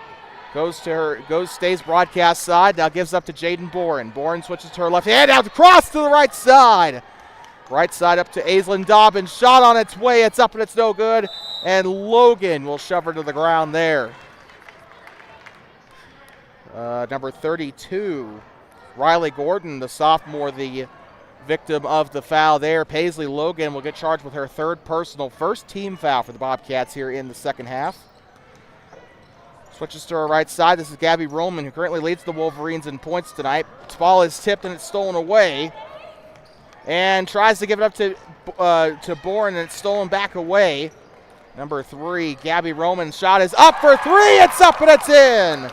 Stays broadcast side. Now gives up to Jaden Bourne. Bourne switches to her left hand. Out across to the right side. Right side up to Aislinn Dobbins. Shot on its way. It's up and it's no good. And Logan will shove her to the ground there. Number 32, Riley Gordon, the sophomore, the victim of the foul there. Paisley Logan will get charged with her third personal, first team foul for the Bobcats here in the second half. Switches to her right side. This is Gabby Roman, who currently leads the Wolverines in points tonight. This ball is tipped and it's stolen away. And tries to give it up to Bourne, and it's stolen back away. Number 3, Gabby Roman. Shot is up for 3. It's up and it's in.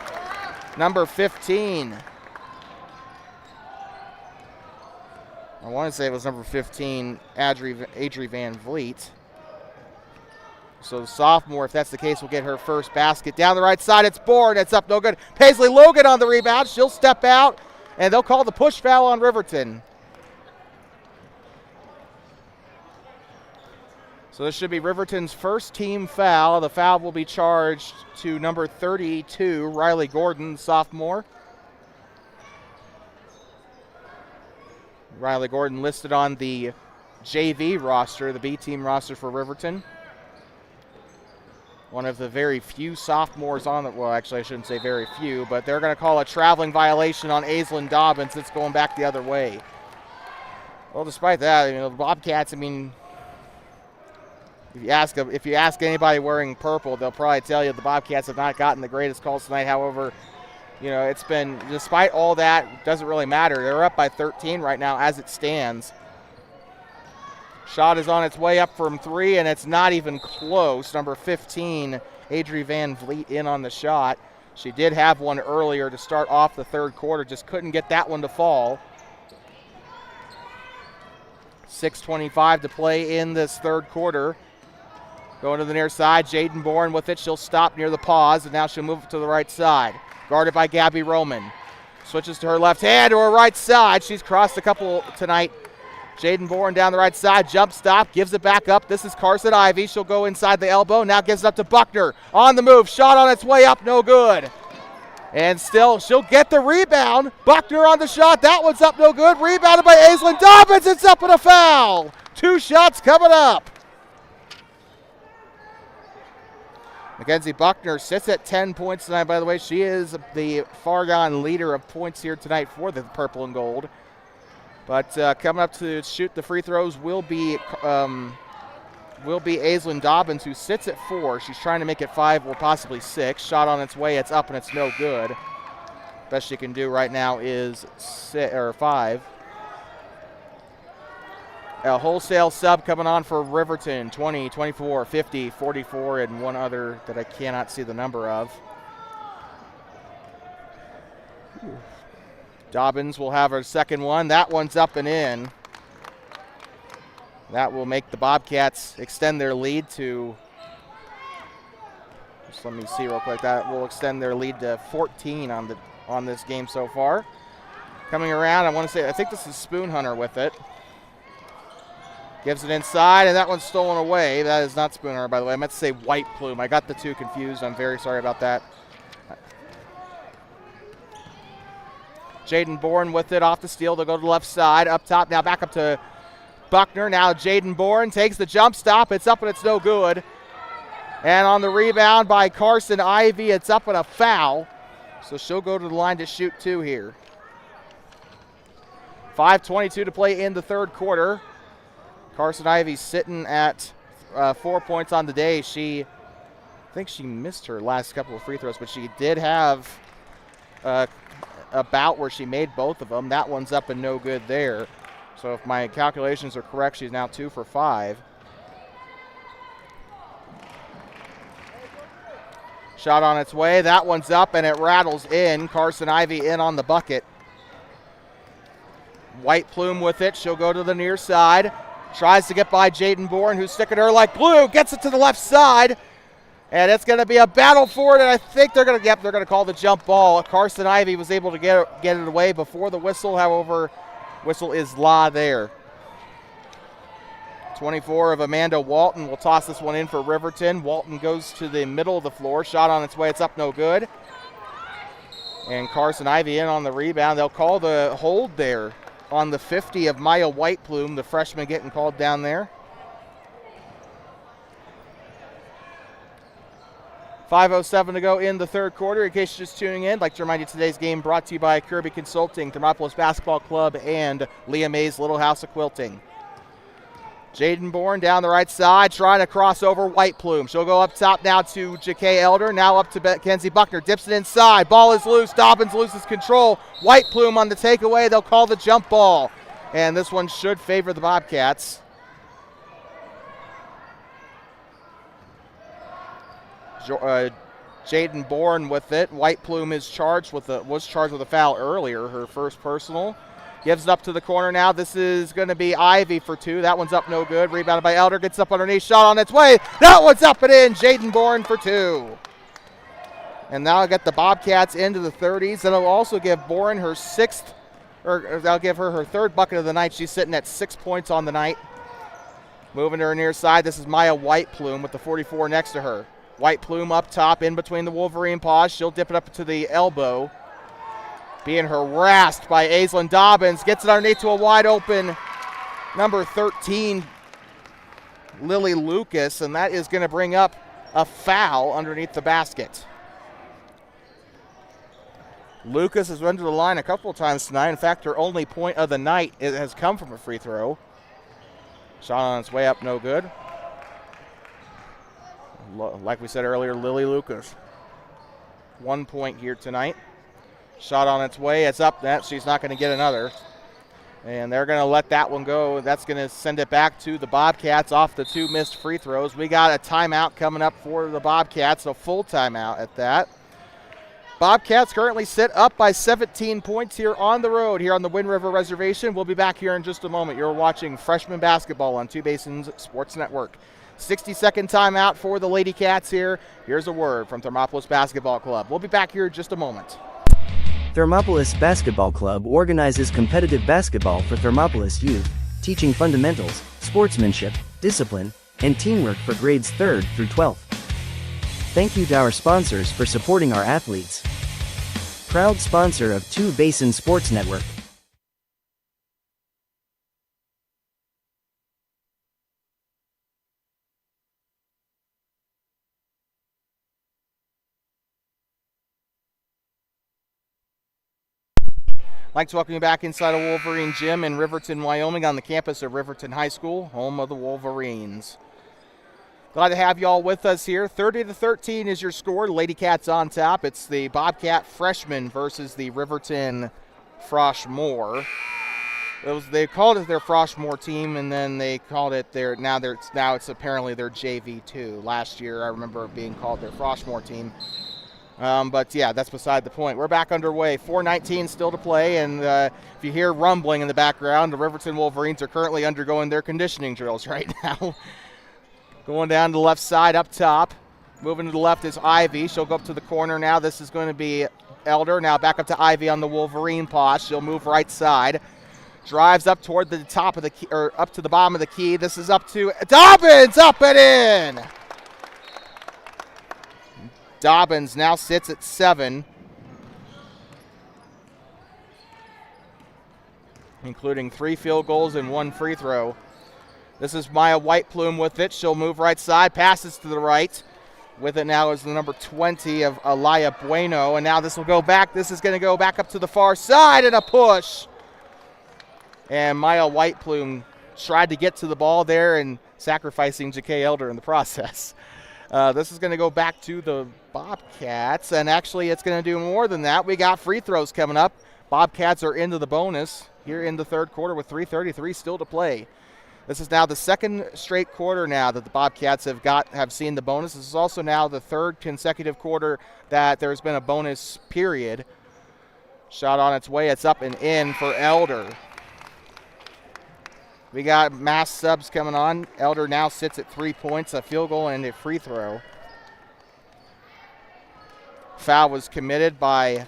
Number 15. I want to say it was number 15, Adri Van Vliet. So the sophomore, if that's the case, will get her first basket. Down the right side, it's Bourne. It's up, no good. Paisley Logan on the rebound. She'll step out, and they'll call the push foul on Riverton. So this should be Riverton's first team foul. The foul will be charged to number 32, Riley Gordon, sophomore. Riley Gordon listed on the JV roster, the B team roster for Riverton. One of the very few sophomores on it. Well, actually, I shouldn't say very few, but they're going to call a traveling violation on Aislinn Dobbins. It's going back the other way. Well, despite that, the Bobcats, if you ask anybody wearing purple, they'll probably tell you the Bobcats have not gotten the greatest calls tonight. However, it's been, despite all that, it doesn't really matter. They're up by 13 right now as it stands. Shot is on its way up from 3, and it's not even close. Number 15, Adri Van Vliet, in on the shot. She did have one earlier to start off the third quarter, just couldn't get that one to fall. 6:25 to play in this third quarter. Going to the near side, Jaden Bourne with it. She'll stop near the pause, and now she'll move it to the right side. Guarded by Gabby Roman. Switches to her left hand or her right side. She's crossed a couple tonight. Jaden Bourne down the right side, jump stop, gives it back up. This is Carson Ivy. She'll go inside the elbow. Now gives it up to Buckner. On the move, shot on its way up, no good. And still, she'll get the rebound. Buckner on the shot. That one's up, no good. Rebounded by Aislinn Dobbins. It's up and a foul. 2 shots coming up. Mackenzie Buckner sits at 10 points tonight, by the way. She is the far-gone leader of points here tonight for the purple and gold. But coming up to shoot the free throws will be Aislinn Dobbins, who sits at 4. She's trying to make it 5 or possibly 6. Shot on its way. It's up and it's no good. Best she can do right now is 5. A wholesale sub coming on for Riverton, 20, 24, 50, 44, and one other that I cannot see the number of. Dobbins will have her second one. That one's up and in. That will make the Bobcats extend their lead to, just let me see real quick, that will extend their lead to 14 on this game so far. Coming around, I think this is Spoon Hunter with it. Gives it inside, and that one's stolen away. That is not Spoon Hunter, by the way. I meant to say White Plume. I got the two confused. I'm very sorry about that. Jaden Bourne with it off the steal. They'll go to the left side. Up top now, back up to Buckner. Now Jaden Bourne takes the jump stop. It's up and it's no good. And on the rebound by Carson Ivy, it's up and a foul. So she'll go to the line to shoot 2 here. 5:22 to play in the third quarter. Carson Ivy sitting at 4 points on the day. I think she missed her last couple of free throws, but she did have a bout where she made both of them. That one's up and no good there. So if my calculations are correct, she's now 2 for 5. Shot on its way. That one's up and it rattles in. Carson Ivy in on the bucket. White Plume with it. She'll go to the near side. Tries to get by Jaden Bourne, who's sticking her like glue. Gets it to the left side. And it's going to be a battle for it, and I think they're going to call the jump ball. Carson Ivy was able to get it away before the whistle. However, whistle is law there. 24 of Amanda Walton will toss this one in for Riverton. Walton goes to the middle of the floor. Shot on its way. It's up no good. And Carson Ivy in on the rebound. They'll call the hold there on the 50 of Maya White Plume, the freshman getting called down there. 5:07 to go in the third quarter. In case you're just tuning in, I'd like to remind you today's game brought to you by Kirby Consulting, Thermopolis Basketball Club, and Leah Mays Little House of Quilting. Jaden Bourne down the right side, trying to cross over White Plume. She'll go up top now to Jakay Elder, now up to Kenzie Buckner. Dips it inside. Ball is loose. Dobbins loses control. White Plume on the takeaway. They'll call the jump ball. And this one should favor the Bobcats. Jaden Bourne with it. White Plume was charged with a foul earlier, her first personal. Gives it up to the corner now. This is going to be Ivy for 2. That one's up no good. Rebounded by Elder. Gets up underneath. Shot on its way. That one's up and in. Jaden Bourne for 2. And now I get the Bobcats into the 30s. And it'll also give Bourne her they'll give her her third bucket of the night. She's sitting at 6 points on the night. Moving to her near side. This is Maya White Plume with the 44 next to her. White Plume up top in between the Wolverine paws. She'll dip it up to the elbow. Being harassed by Aislinn Dobbins. Gets it underneath to a wide open number 13, Lily Lucas, and that is going to bring up a foul underneath the basket. Lucas has run to the line a couple of times tonight. In fact, her only point of the night has come from a free throw. Shot on its way up, no good. Like we said earlier, Lily Lucas. 1 point here tonight. Shot on its way. It's up. She's not going to get another. And they're going to let that one go. That's going to send it back to the Bobcats off the 2 missed free throws. We got a timeout coming up for the Bobcats, a full timeout at that. Bobcats currently sit up by 17 points here on the road here on the Wind River Reservation. We'll be back here in just a moment. You're watching freshman basketball on Two Basins Sports Network. 60-second timeout for the Lady Cats here. Here's a word from Thermopolis Basketball Club. We'll be back here in just a moment. Thermopolis Basketball Club organizes competitive basketball for Thermopolis youth, teaching fundamentals, sportsmanship, discipline, and teamwork for grades 3rd through 12th. Thank you to our sponsors for supporting our athletes. Proud sponsor of Two Basin Sports Network. I'd like to welcome you back inside of Wolverine Gym in Riverton, Wyoming on the campus of Riverton High School, home of the Wolverines. Glad to have you all with us here. 30-13 is your score. Lady Cats on top. It's the Bobcat freshmen versus the Riverton Froshmore. They called it their Froshmore team, and then they called it their now it's apparently their JV2. Last year, I remember it being called their Froshmore team. But yeah, that's beside the point. We're back underway. 4:19 still to play, and if you hear rumbling in the background, the Riverton Wolverines are currently undergoing their conditioning drills right now. Going down to the left side up top. Moving to the left is Ivy. She'll go up to the corner now. This is going to be Elder. Now back up to Ivy on the Wolverine pass. She'll move right side. Drives up toward the top of the key, or up to the bottom of the key. This is up to Dobbins, up and in. Dobbins now sits at 7, including 3 field goals and 1 free throw. This is Maya Whiteplume with it. She'll move right side, passes to the right. With it now is the number 20 of Alaya Bueno, and now this will go back. This is going to go back up to the far side and a push. And Maya Whiteplume tried to get to the ball there and sacrificing J.K. Elder in the process. This is going to go back to the Bobcats, and actually it's going to do more than that. We got free throws coming up. Bobcats are into the bonus here in the third quarter with 3:33 still to play. This is now the second straight quarter now that the Bobcats have seen the bonus. This is also now the third consecutive quarter that there's been a bonus period. Shot on its way. It's up and in for Elder. We got mass subs coming on. Elder now sits at 3 points, a field goal, and a free throw. Foul was committed by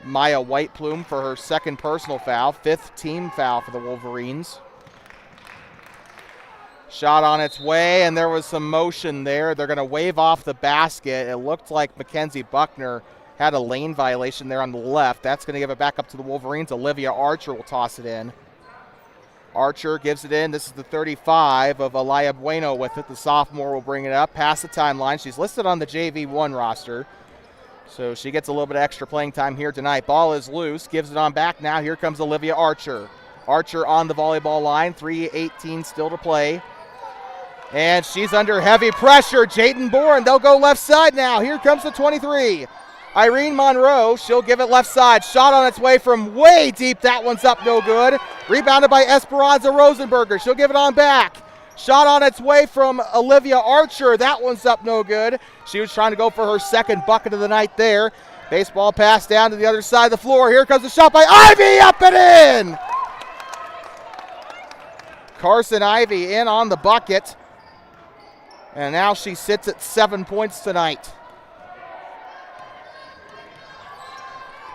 Maya Whiteplume for her second personal foul, 5th team foul for the Wolverines. Shot on its way, and there was some motion there. They're going to wave off the basket. It looked like Mackenzie Buckner had a lane violation there on the left. That's going to give it back up to the Wolverines. Olivia Archer will toss it in. Archer gives it in. This is the 35 of Alaya Bueno with it. The sophomore will bring it up past the timeline. She's listed on the JV1 roster, so she gets a little bit of extra playing time here tonight. Ball is loose. Gives it on back now. Here comes Olivia Archer. Archer on the volleyball line. 3:18 still to play. And she's under heavy pressure. Jayden Bourne, they'll go left side now. Here comes the 23. Irene Monroe, she'll give it left side. Shot on its way from way deep. That one's up, no good. Rebounded by Esperanza Rosenberger. She'll give it on back. Shot on its way from Olivia Archer. That one's up, no good. She was trying to go for her second bucket of the night there. Baseball pass down to the other side of the floor. Here comes the shot by Ivy, up and in. Carson Ivy in on the bucket. And now she sits at 7 points tonight.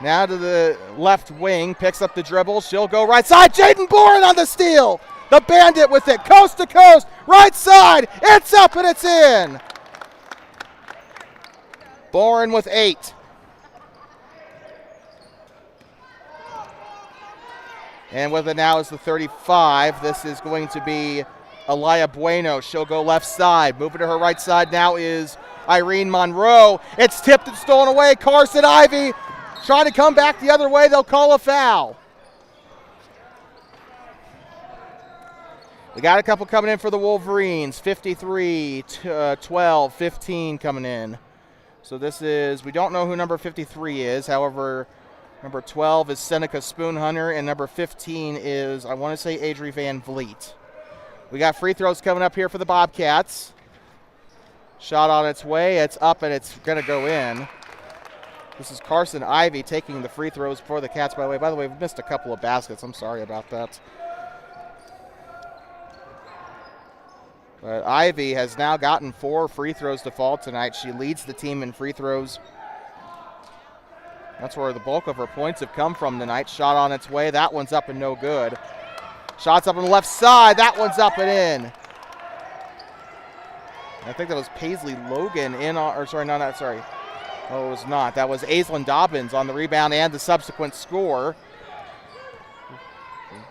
Now to the left wing, picks up the dribble. She'll go right side. Jayden Bourne on the steal. The Bandit with it, coast to coast, right side. It's up and it's in. Bourne with 8. And with it now is the 35. This is going to be Alaya Bueno. She'll go left side. Moving to her right side now is Irene Monroe. It's tipped and stolen away. Carson Ivy trying to come back the other way. They'll call a foul. We got a couple coming in for the Wolverines. 53, 12, 15 coming in. So this is, we don't know who number 53 is. However, number 12 is Seneca Spoonhunter, and number 15 is, I want to say, Adri Van Vliet. We got free throws coming up here for the Bobcats. Shot on its way. It's up, and it's going to go in. This is Carson Ivy taking the free throws for the Cats, by the way. By the way, we've missed a couple of baskets. I'm sorry about that. But Ivy has now gotten 4 free throws to fall tonight. She leads the team in free throws. That's where the bulk of her points have come from tonight. Shot on its way. That one's up and no good. Shots up on the left side. That one's up and in. I think that was Paisley Logan in on, or sorry, no, not sorry. Oh, it was not. That was Aislinn Dobbins on the rebound and the subsequent score.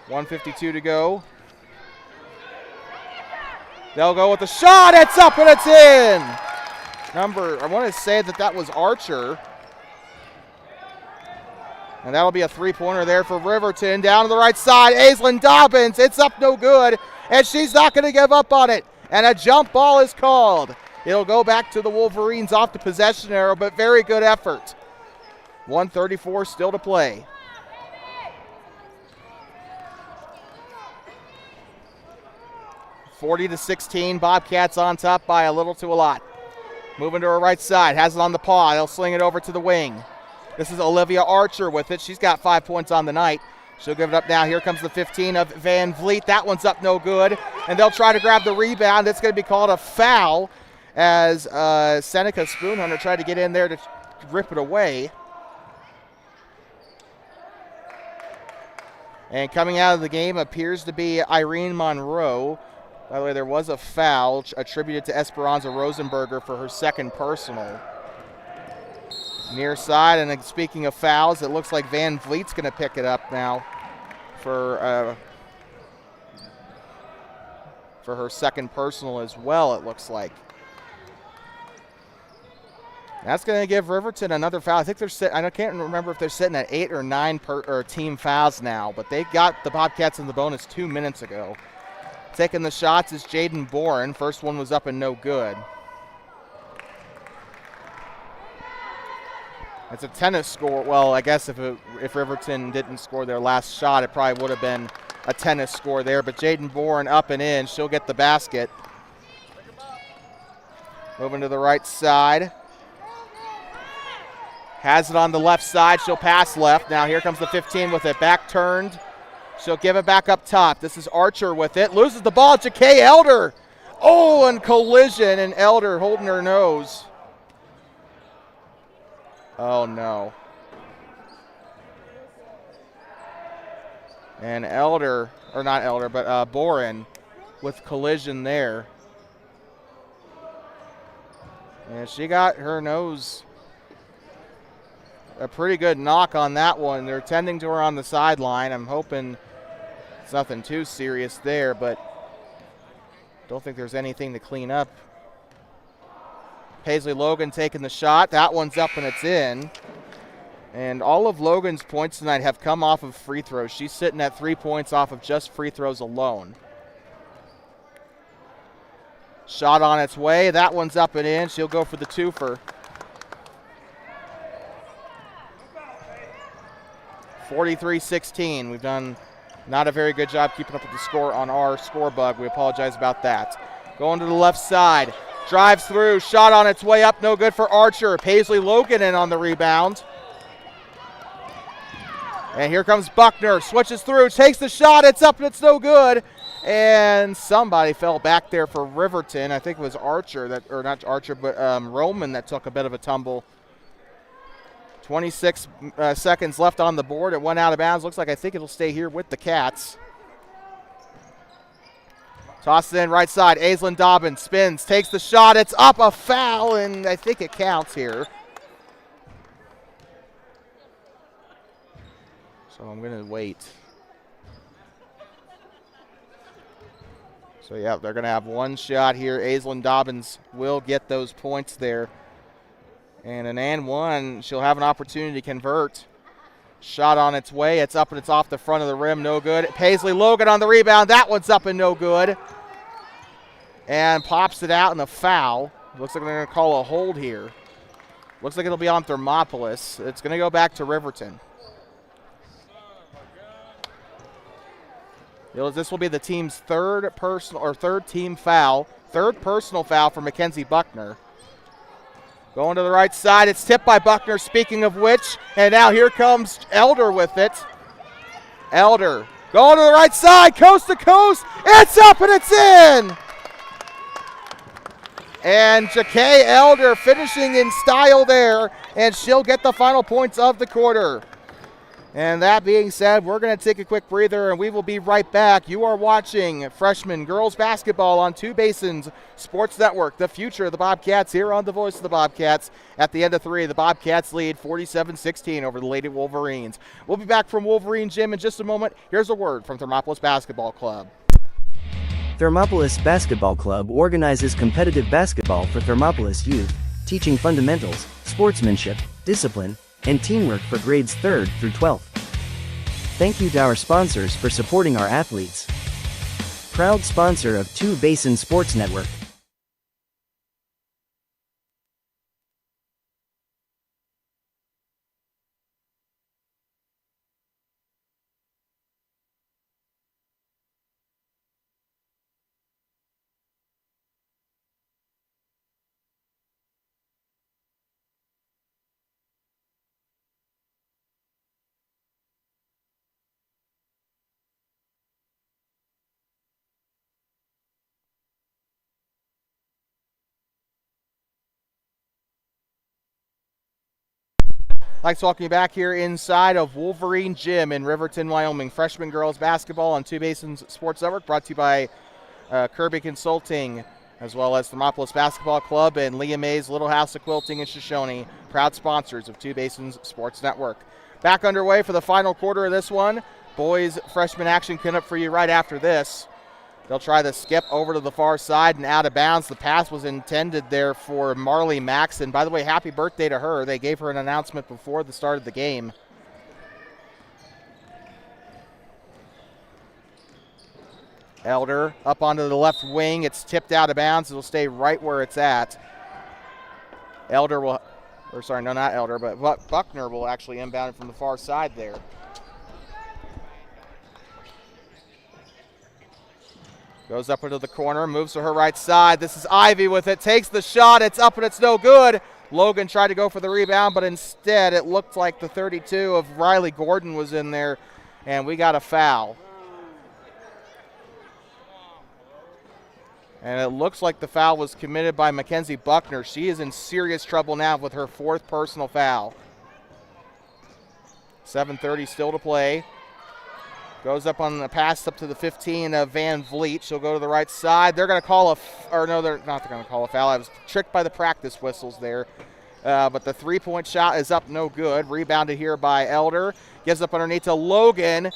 1:52 to go. They'll go with the shot. It's up and it's in. I want to say that was Archer. And that'll be a three-pointer there for Riverton. Down to the right side, Aislinn Dobbins. It's up no good, and she's not going to give up on it. And a jump ball is called. It'll go back to the Wolverines off the possession arrow, but very good effort. 1:34 still to play. (40-16), Bobcats on top by a little to a lot. Moving to her right side, has it on the paw. They'll sling it over to the wing. This is Olivia Archer with it. She's got 5 points on the night. She'll give it up now. Here comes the 15 of Van Vliet. That one's up no good. And they'll try to grab the rebound. It's going to be called a foul as Seneca Spoonhunter tried to get in there to rip it away. And coming out of the game appears to be Irene Monroe. By the way, there was a foul attributed to Esperanza Rosenberger for her second personal. Near side, and speaking of fouls, it looks like Van Vliet's going to pick it up now for her second personal as well, it looks like. That's going to give Riverton another foul. I think they're I can't remember if they're sitting at 8 or 9 team fouls now, but they got the Bobcats in the bonus 2 minutes ago. Taking the shots is Jaden Boren. First one was up and no good. It's a tennis score. Well, I guess if Riverton didn't score their last shot, it probably would have been a tennis score there. But Jaden Boren up and in. She'll get the basket. Moving to the right side. Has it on the left side. She'll pass left. Now here comes the 15 with it. Back turned. She'll give it back up top. This is Archer with it. Loses the ball. Jakay Elder. Oh, and collision, and Elder holding her nose. Oh, no. And Elder, or not Elder, but Boren with collision there. And she got her nose a pretty good knock on that one. They're tending to her on the sideline. I'm hoping it's nothing too serious there, but don't think there's anything to clean up. Paisley Logan taking the shot. That one's up and it's in. And all of Logan's points tonight have come off of free throws. She's sitting at 3 points off of just free throws alone. Shot on its way. That one's up and in. She'll go for the twofer. 43-16. We've done not a very good job keeping up with the score on our score bug. We apologize about that. Going to the left side. Drives through. Shot on its way up. No good for Archer. Paisley Logan in on the rebound. And here comes Buckner. Switches through. Takes the shot. It's up and it's no good. And somebody fell back there for Riverton. I think it was Archer, or not Archer, but Roman that took a bit of a tumble. 26 seconds left on the board. It went out of bounds. Looks like I think it'll stay here with the Cats. Toss it in right side. Aislinn Dobbins spins, takes the shot. It's up, a foul, and I think it counts here. So I'm going to wait. So, yeah, they're going to have one shot here. Aislinn Dobbins will get those points there. And an and one, she'll have an opportunity to convert. Shot on its way. It's up and it's off the front of the rim. No good. Paisley Logan on the rebound. That one's up and no good. And pops it out in a foul. Looks like they're going to call a hold here. Looks like it'll be on Thermopolis. It's going to go back to Riverton. This will be the team's third team foul. Third personal foul for Mackenzie Buckner. Going to the right side. It's tipped by Buckner, speaking of which. And now here comes Elder with it. Elder going to the right side, coast to coast. It's up and it's in. And Jakay Elder finishing in style there. And she'll get the final points of the quarter. And that being said, we're going to take a quick breather and we will be right back. You are watching freshman girls basketball on Two Basins Sports Network, the future of the Bobcats here on the Voice of the Bobcats. At the end of three, the Bobcats lead 47-16 over the Lady Wolverines. We'll be back from Wolverine Gym in just a moment. Here's a word from Thermopolis Basketball Club. Thermopolis Basketball Club organizes competitive basketball for Thermopolis youth, teaching fundamentals, sportsmanship, discipline, and teamwork for grades 3rd through 12th. Thank you to our sponsors for supporting our athletes. Proud sponsor of Two Basin Sports Network. I'd like to welcome you back here inside of Wolverine Gym in Riverton, Wyoming. Freshman girls basketball on Two Basins Sports Network, brought to you by Kirby Consulting, as well as Thermopolis Basketball Club and Leah May's Little House of Quilting in Shoshone, proud sponsors of Two Basins Sports Network. Back underway for the final quarter of this one. Boys freshman action coming up for you right after this. They'll try the skip over to the far side and out of bounds. The pass was intended there for Marley Maxon. By the way, happy birthday to her. They gave her an announcement before the start of the game. Elder up onto the left wing. It's tipped out of bounds. It'll stay right where it's at. Elder will, or sorry, no, not Elder, but Buckner will actually inbound it from the far side there. Goes up into the corner, moves to her right side. This is Ivy with it, takes the shot. It's up and it's no good. Logan tried to go for the rebound, but instead it looked like the 32 of Riley Gordon was in there, and we got a foul. And it looks like the foul was committed by Mackenzie Buckner. She is in serious trouble now with her 4th personal foul. 7:30 still to play. Goes up on the pass up to the 15 of Van Vliet. She'll go to the right side. They're going to call they're not going to call a foul. I was tricked by the practice whistles there. But the 3-point shot is up, no good. Rebounded here by Elder. Gives up underneath to Logan.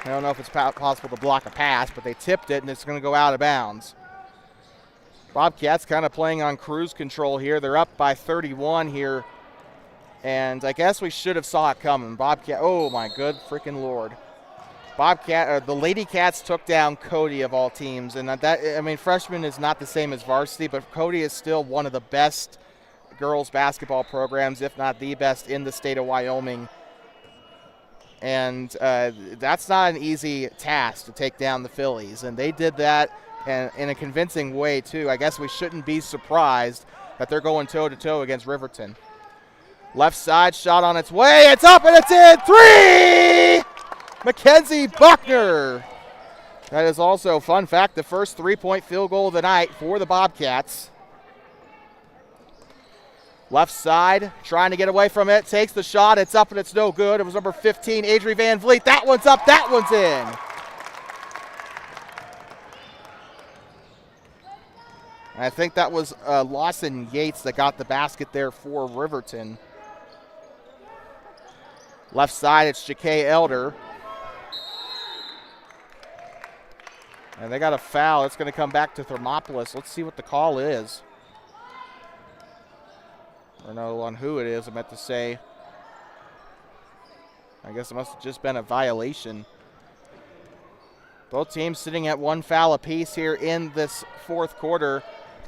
I don't know if it's possible to block a pass, but they tipped it, and it's going to go out of bounds. Bobcats kind of playing on cruise control here. They're up by 31 here. And I guess we should have saw it coming. Bobcat, oh my good freaking Lord. The Lady Cats took down Cody of all teams. And freshman is not the same as varsity, but Cody is still one of the best girls basketball programs, if not the best in the state of Wyoming. And that's not an easy task to take down the Phillies. And they did that in a convincing way, too. I guess we shouldn't be surprised that they're going toe-to-toe against Riverton. Left side shot on its way. It's up and it's in. 3! Mackenzie Buckner. That is also, fun fact, the first 3-point field goal of the night for the Bobcats. Left side, trying to get away from it. Takes the shot. It's up and it's no good. It was number 15, Adri Van Vliet. That one's up. That one's in. I think that was Lawson Yates that got the basket there for Riverton. Left side, it's Ja'Kay Elder. And they got a foul. It's going to come back to Thermopolis. Let's see what the call is. Or no, on who it is, I meant to say. I guess it must have just been a violation. Both teams sitting at 1 foul apiece here in this 4th quarter.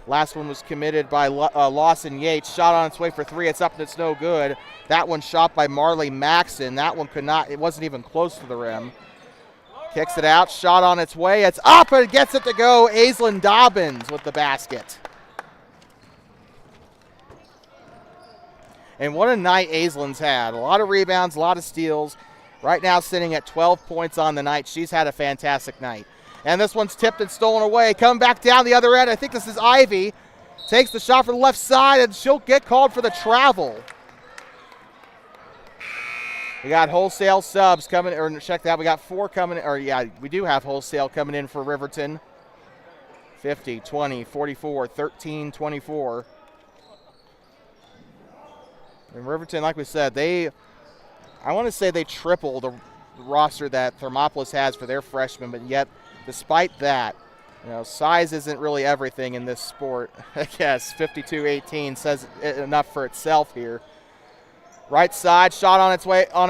Last one was committed by Lawson Yates. Shot on its way for 3. It's up and it's no good. That one shot by Marley Maxon. That one it wasn't even close to the rim. Kicks it out. Shot on its way. It's up and gets it to go. Aislinn Dobbins with the basket. And what a night Aislinn's had. A lot of rebounds, a lot of steals. Right now sitting at 12 points on the night. She's had a fantastic night. And this one's tipped and stolen away. Coming back down the other end. I think this is Ivy. Takes the shot from the left side, and she'll get called for the travel. We got wholesale subs coming, or check that. We got 4 coming, or yeah, we do have wholesale coming in for Riverton. 50, 20, 44, 13, 24. And Riverton, like we said, I want to say they triple the roster that Thermopolis has for their freshmen, but yet, despite that, You know, size isn't really everything in this sport. I guess 52-18 says enough for itself here. Right side, shot on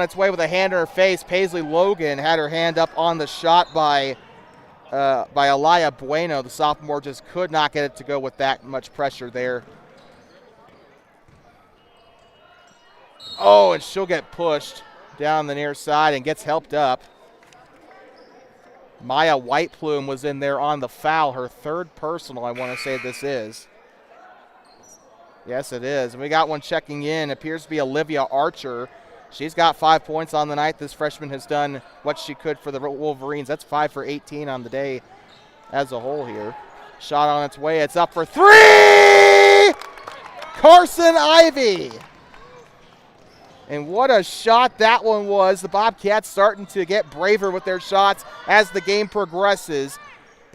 its way with a hand in her face. Paisley Logan had her hand up on the shot by Alaya Bueno. The sophomore just could not get it to go with that much pressure there. Oh, and she'll get pushed down the near side and gets helped up. Maya Whiteplume was in there on the foul, her third personal, I want to say this is. Yes, it is. And we got one checking in. Appears to be Olivia Archer. She's got 5 points on the night. This freshman has done what she could for the Wolverines. That's 5 for 18 on the day as a whole here. Shot on its way. It's up for 3! Carson Ivy. And what a shot that one was. The Bobcats starting to get braver with their shots as the game progresses.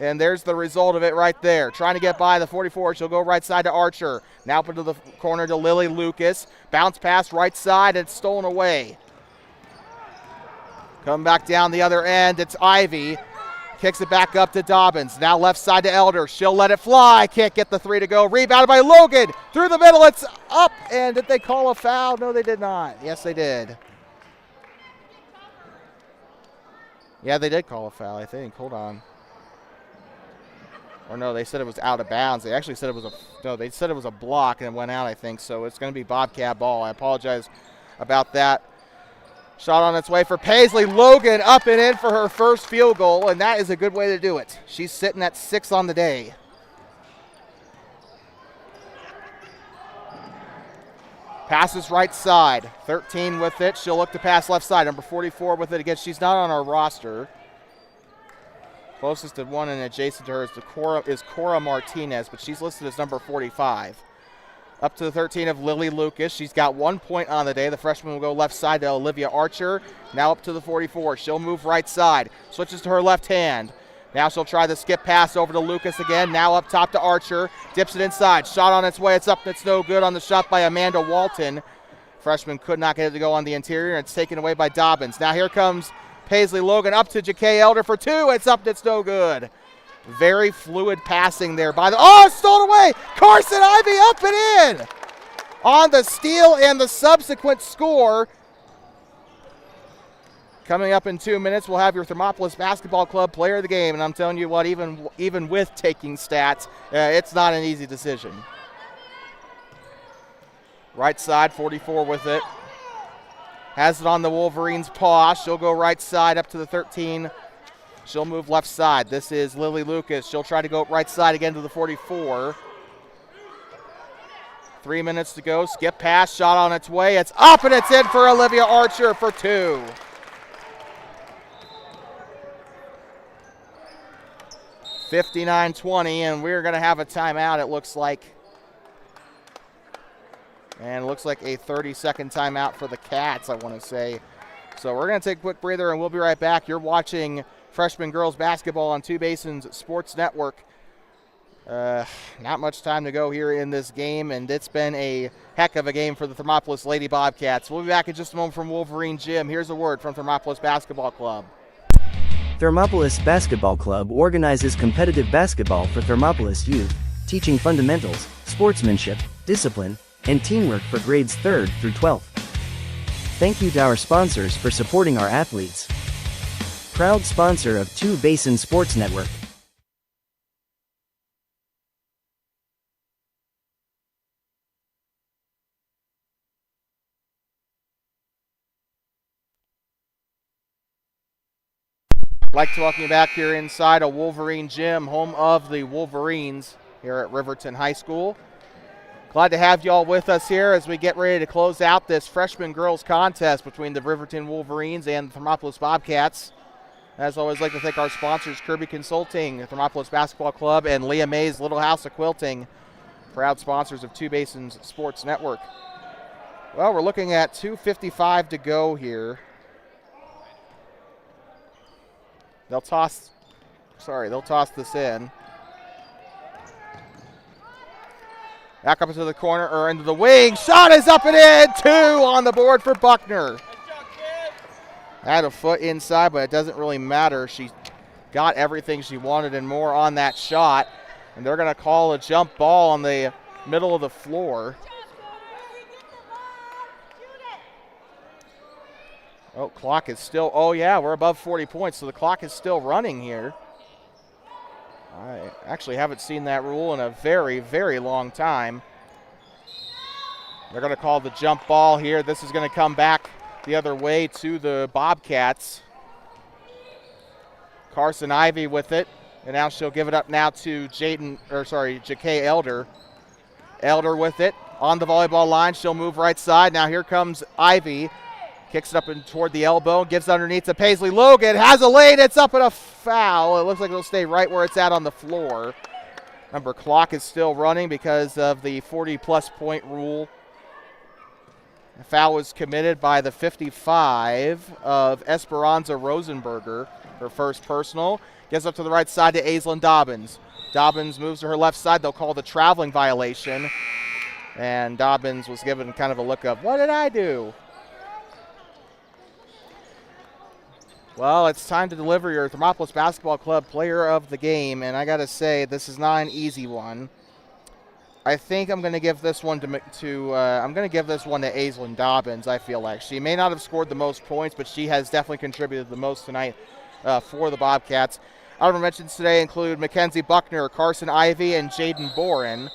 And there's the result of it right there. Trying to get by the 44. She'll go right side to Archer. Now up into the corner to Lily Lucas. Bounce pass right side. It's stolen away. Coming back down the other end. It's Ivy. Kicks it back up to Dobbins. Now left side to Elder. She'll let it fly. Can't get the 3 to go. Rebounded by Logan. Through the middle. It's up. And did they call a foul? No, they did not. Yes, they did. Yeah, they did call a foul, I think. Hold on. Or no, they said it was out of bounds. They actually said it was they said it was a block and it went out, I think. So it's going to be Bobcat ball. I apologize about that. Shot on its way for Paisley Logan, up and in for her first field goal, and that is a good way to do it. She's sitting at 6 on the day. Passes right side. 13 with it. She'll look to pass left side. Number 44 with it again. She's not on our roster. Closest to one and adjacent to her is Cora Martinez, but she's listed as number 45. Up to the 13 of Lily Lucas. She's got 1 point on the day. The freshman will go left side to Olivia Archer. Now up to the 44. She'll move right side. Switches to her left hand. Now she'll try the skip pass over to Lucas again. Now up top to Archer. Dips it inside. Shot on its way. It's up. It's no good on the shot by Amanda Walton. Freshman could not get it to go on the interior. It's taken away by Dobbins. Now here comes Paisley Logan up to Ja'Kay Elder for 2. It's up. It's no good. Very fluid passing there by the... Oh, stolen away! Carson Ivy up and in! On the steal and the subsequent score. Coming up in 2 minutes, we'll have your Thermopolis Basketball Club player of the game. And I'm telling you what, even with taking stats, it's not an easy decision. Right side, 44 with it. Has it on the Wolverines' paw. She'll go right side up to the 13. She'll move left side. This is Lily Lucas. She'll try to go right side again to the 44. 3 minutes to go. Skip pass. Shot on its way. It's up and it's in for Olivia Archer for 2. (59-20), and we're going to have a timeout, it looks like. And it looks like a 30-second timeout for the Cats, I want to say. So we're going to take a quick breather, and we'll be right back. You're watching freshman girls basketball on Two Basins Sports Network. Not much time to go here in this game, and it's been a heck of a game for the Thermopolis Lady Bobcats. We'll be back in just a moment from Wolverine Gym. Here's a word from Thermopolis Basketball Club. Thermopolis Basketball Club organizes competitive basketball for Thermopolis youth, teaching fundamentals, sportsmanship, discipline, and teamwork for grades 3rd through 12th. Thank you to our sponsors for supporting our athletes. Proud sponsor of Two Basin Sports Network. I'd like to welcome you back here inside a Wolverine Gym, home of the Wolverines here at Riverton High School. Glad to have you all with us here as we get ready to close out this freshman girls contest between the Riverton Wolverines and the Thermopolis Bobcats. As always, I'd like to thank our sponsors, Kirby Consulting, Thermopolis Basketball Club, and Leah Mays Little House of Quilting, proud sponsors of Two Basins Sports Network. Well, we're looking at 2:55 to go here. They'll toss this in. Back up into the corner, or into the wing. Shot is up and in. 2 on the board for Buckner. Had a foot inside, but it doesn't really matter. She got everything she wanted and more on that shot. And they're going to call a jump ball on the middle of the floor. Oh, clock is still, oh yeah, we're above 40 points, so the clock is still running here. I actually haven't seen that rule in a very, very long time. They're going to call the jump ball here. This is going to come back the other way to the Bobcats. Carson Ivy with it, and now she'll give it up now to Jakay Elder. Elder with it on the volleyball line. She'll move right side. Now here comes Ivy. Kicks it up and toward the elbow, gives underneath to Paisley Logan, has a lane, it's up and a foul. It looks like it'll stay right where it's at on the floor. Remember, clock is still running because of the 40-plus point rule. The foul was committed by the 55 of Esperanza Rosenberger, her first personal. Gets up to the right side to Aislinn Dobbins. Dobbins moves to her left side. They'll call the traveling violation. And Dobbins was given kind of a look of, what did I do? Well, it's time to deliver your Thermopolis Basketball Club player of the game, and I got to say, this is not an easy one. I think I'm going to give this one to Aislinn Dobbins. I feel like she may not have scored the most points, but she has definitely contributed the most tonight for the Bobcats. Honorable mentions today include Mackenzie Buckner, Carson Ivy, and Jaden Boren.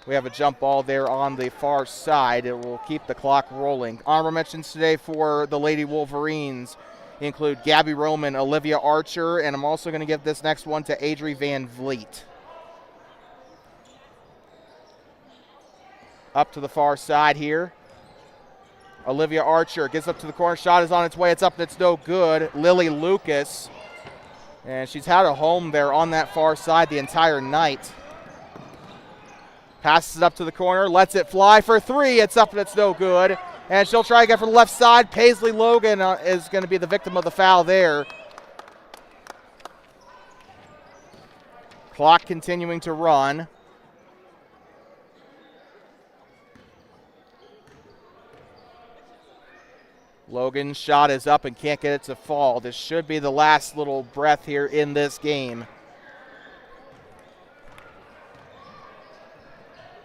We have a jump ball there on the far side. It will keep the clock rolling. Honorable mentions today for the Lady Wolverines include Gabby Roman, Olivia Archer, and I'm also going to give this next one to Adri Van Vliet. Up to the far side here. Olivia Archer gets up to the corner. Shot is on its way. It's up and it's no good. Lily Lucas. And she's had a home there on that far side the entire night. Passes it up to the corner. Lets it fly for three. It's up and it's no good. And she'll try again from the left side. Paisley Logan is going to be the victim of the foul there. Clock continuing to run. Logan's shot is up and can't get it to fall. This should be the last little breath here in this game.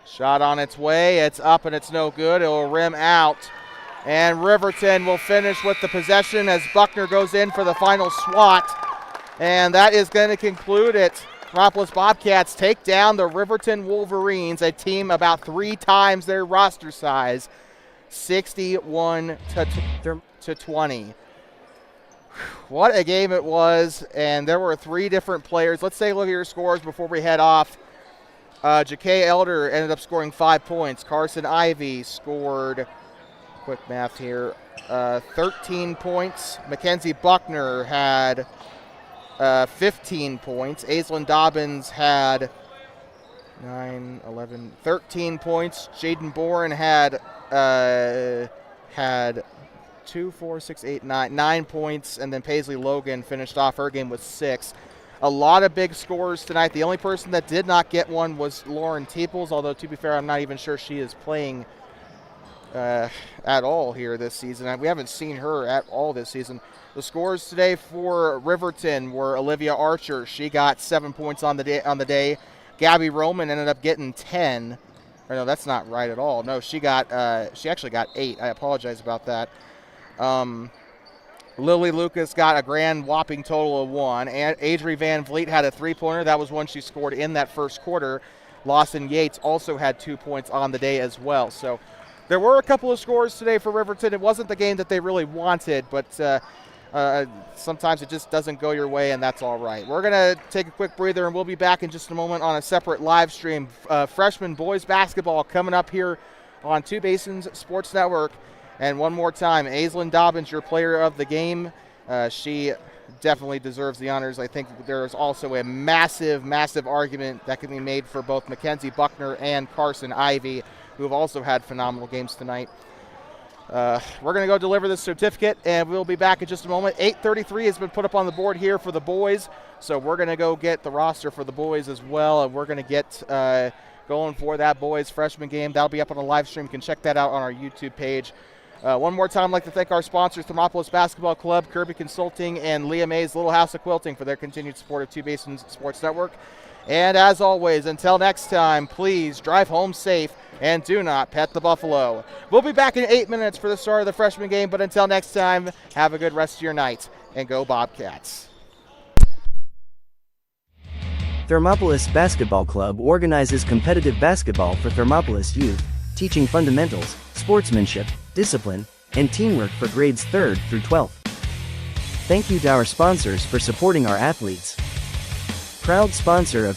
Shot on its way. It's up and it's no good. It will rim out. And Riverton will finish with the possession as Buckner goes in for the final swat. And that is going to conclude it. Thermopolis Bobcats take down the Riverton Wolverines, a team about 3 times their roster size, 61 to 20. What a game it was, and there were 3 different players. Let's take a look at your scores before we head off. Jakay Elder ended up scoring 5 points. Carson Ivy scored, quick math here, 13 points. Mackenzie Buckner had 15 points. Aislinn Dobbins had 13 points. Jaden Boren had 9 points, and then Paisley Logan finished off her game with 6. A lot of big scores tonight. The only person that did not get one was Lauren Teeples, although to be fair, I'm not even sure she is playing at all here this season. We haven't seen her at all this season. The scores today for Riverton were Olivia Archer. She got 7 points on the day. Gabby Roman ended up getting 10. Or no, that's not right at all. No, she actually got 8. I apologize about that. Lily Lucas got a grand whopping total of 1. And Adri Van Vliet had a 3-pointer. That was one she scored in that first quarter. Lawson Yates also had 2 points on the day as well. So there were a couple of scores today for Riverton. It wasn't the game that they really wanted, but sometimes it just doesn't go your way, and that's all right. We're going to take a quick breather, and we'll be back in just a moment on a separate live stream. Freshman boys basketball coming up here on Two Basins Sports Network. And one more time, Aislinn Dobbins, your player of the game. She definitely deserves the honors. I think there is also a massive, massive argument that can be made for both Mackenzie Buckner and Carson Ivy, who have also had phenomenal games tonight. We're going to go deliver this certificate, and we'll be back in just a moment. 8:33 has been put up on the board here for the boys, so we're going to go get the roster for the boys as well, and we're going to get going for that boys freshman game. That'll be up on the live stream. You can check that out on our YouTube page. One more time, I'd like to thank our sponsors, Thermopolis Basketball Club, Kirby Consulting, and Leah May's Little House of Quilting for their continued support of Two Basins Sports Network. And as always, until next time, please drive home safe and do not pet the buffalo. We'll be back in 8 minutes for the start of the freshman game, but until next time, have a good rest of your night, and go Bobcats. Thermopolis Basketball Club organizes competitive basketball for Thermopolis youth, teaching fundamentals, sportsmanship, discipline, and teamwork for grades 3rd through 12th. Thank you to our sponsors for supporting our athletes. Proud sponsor of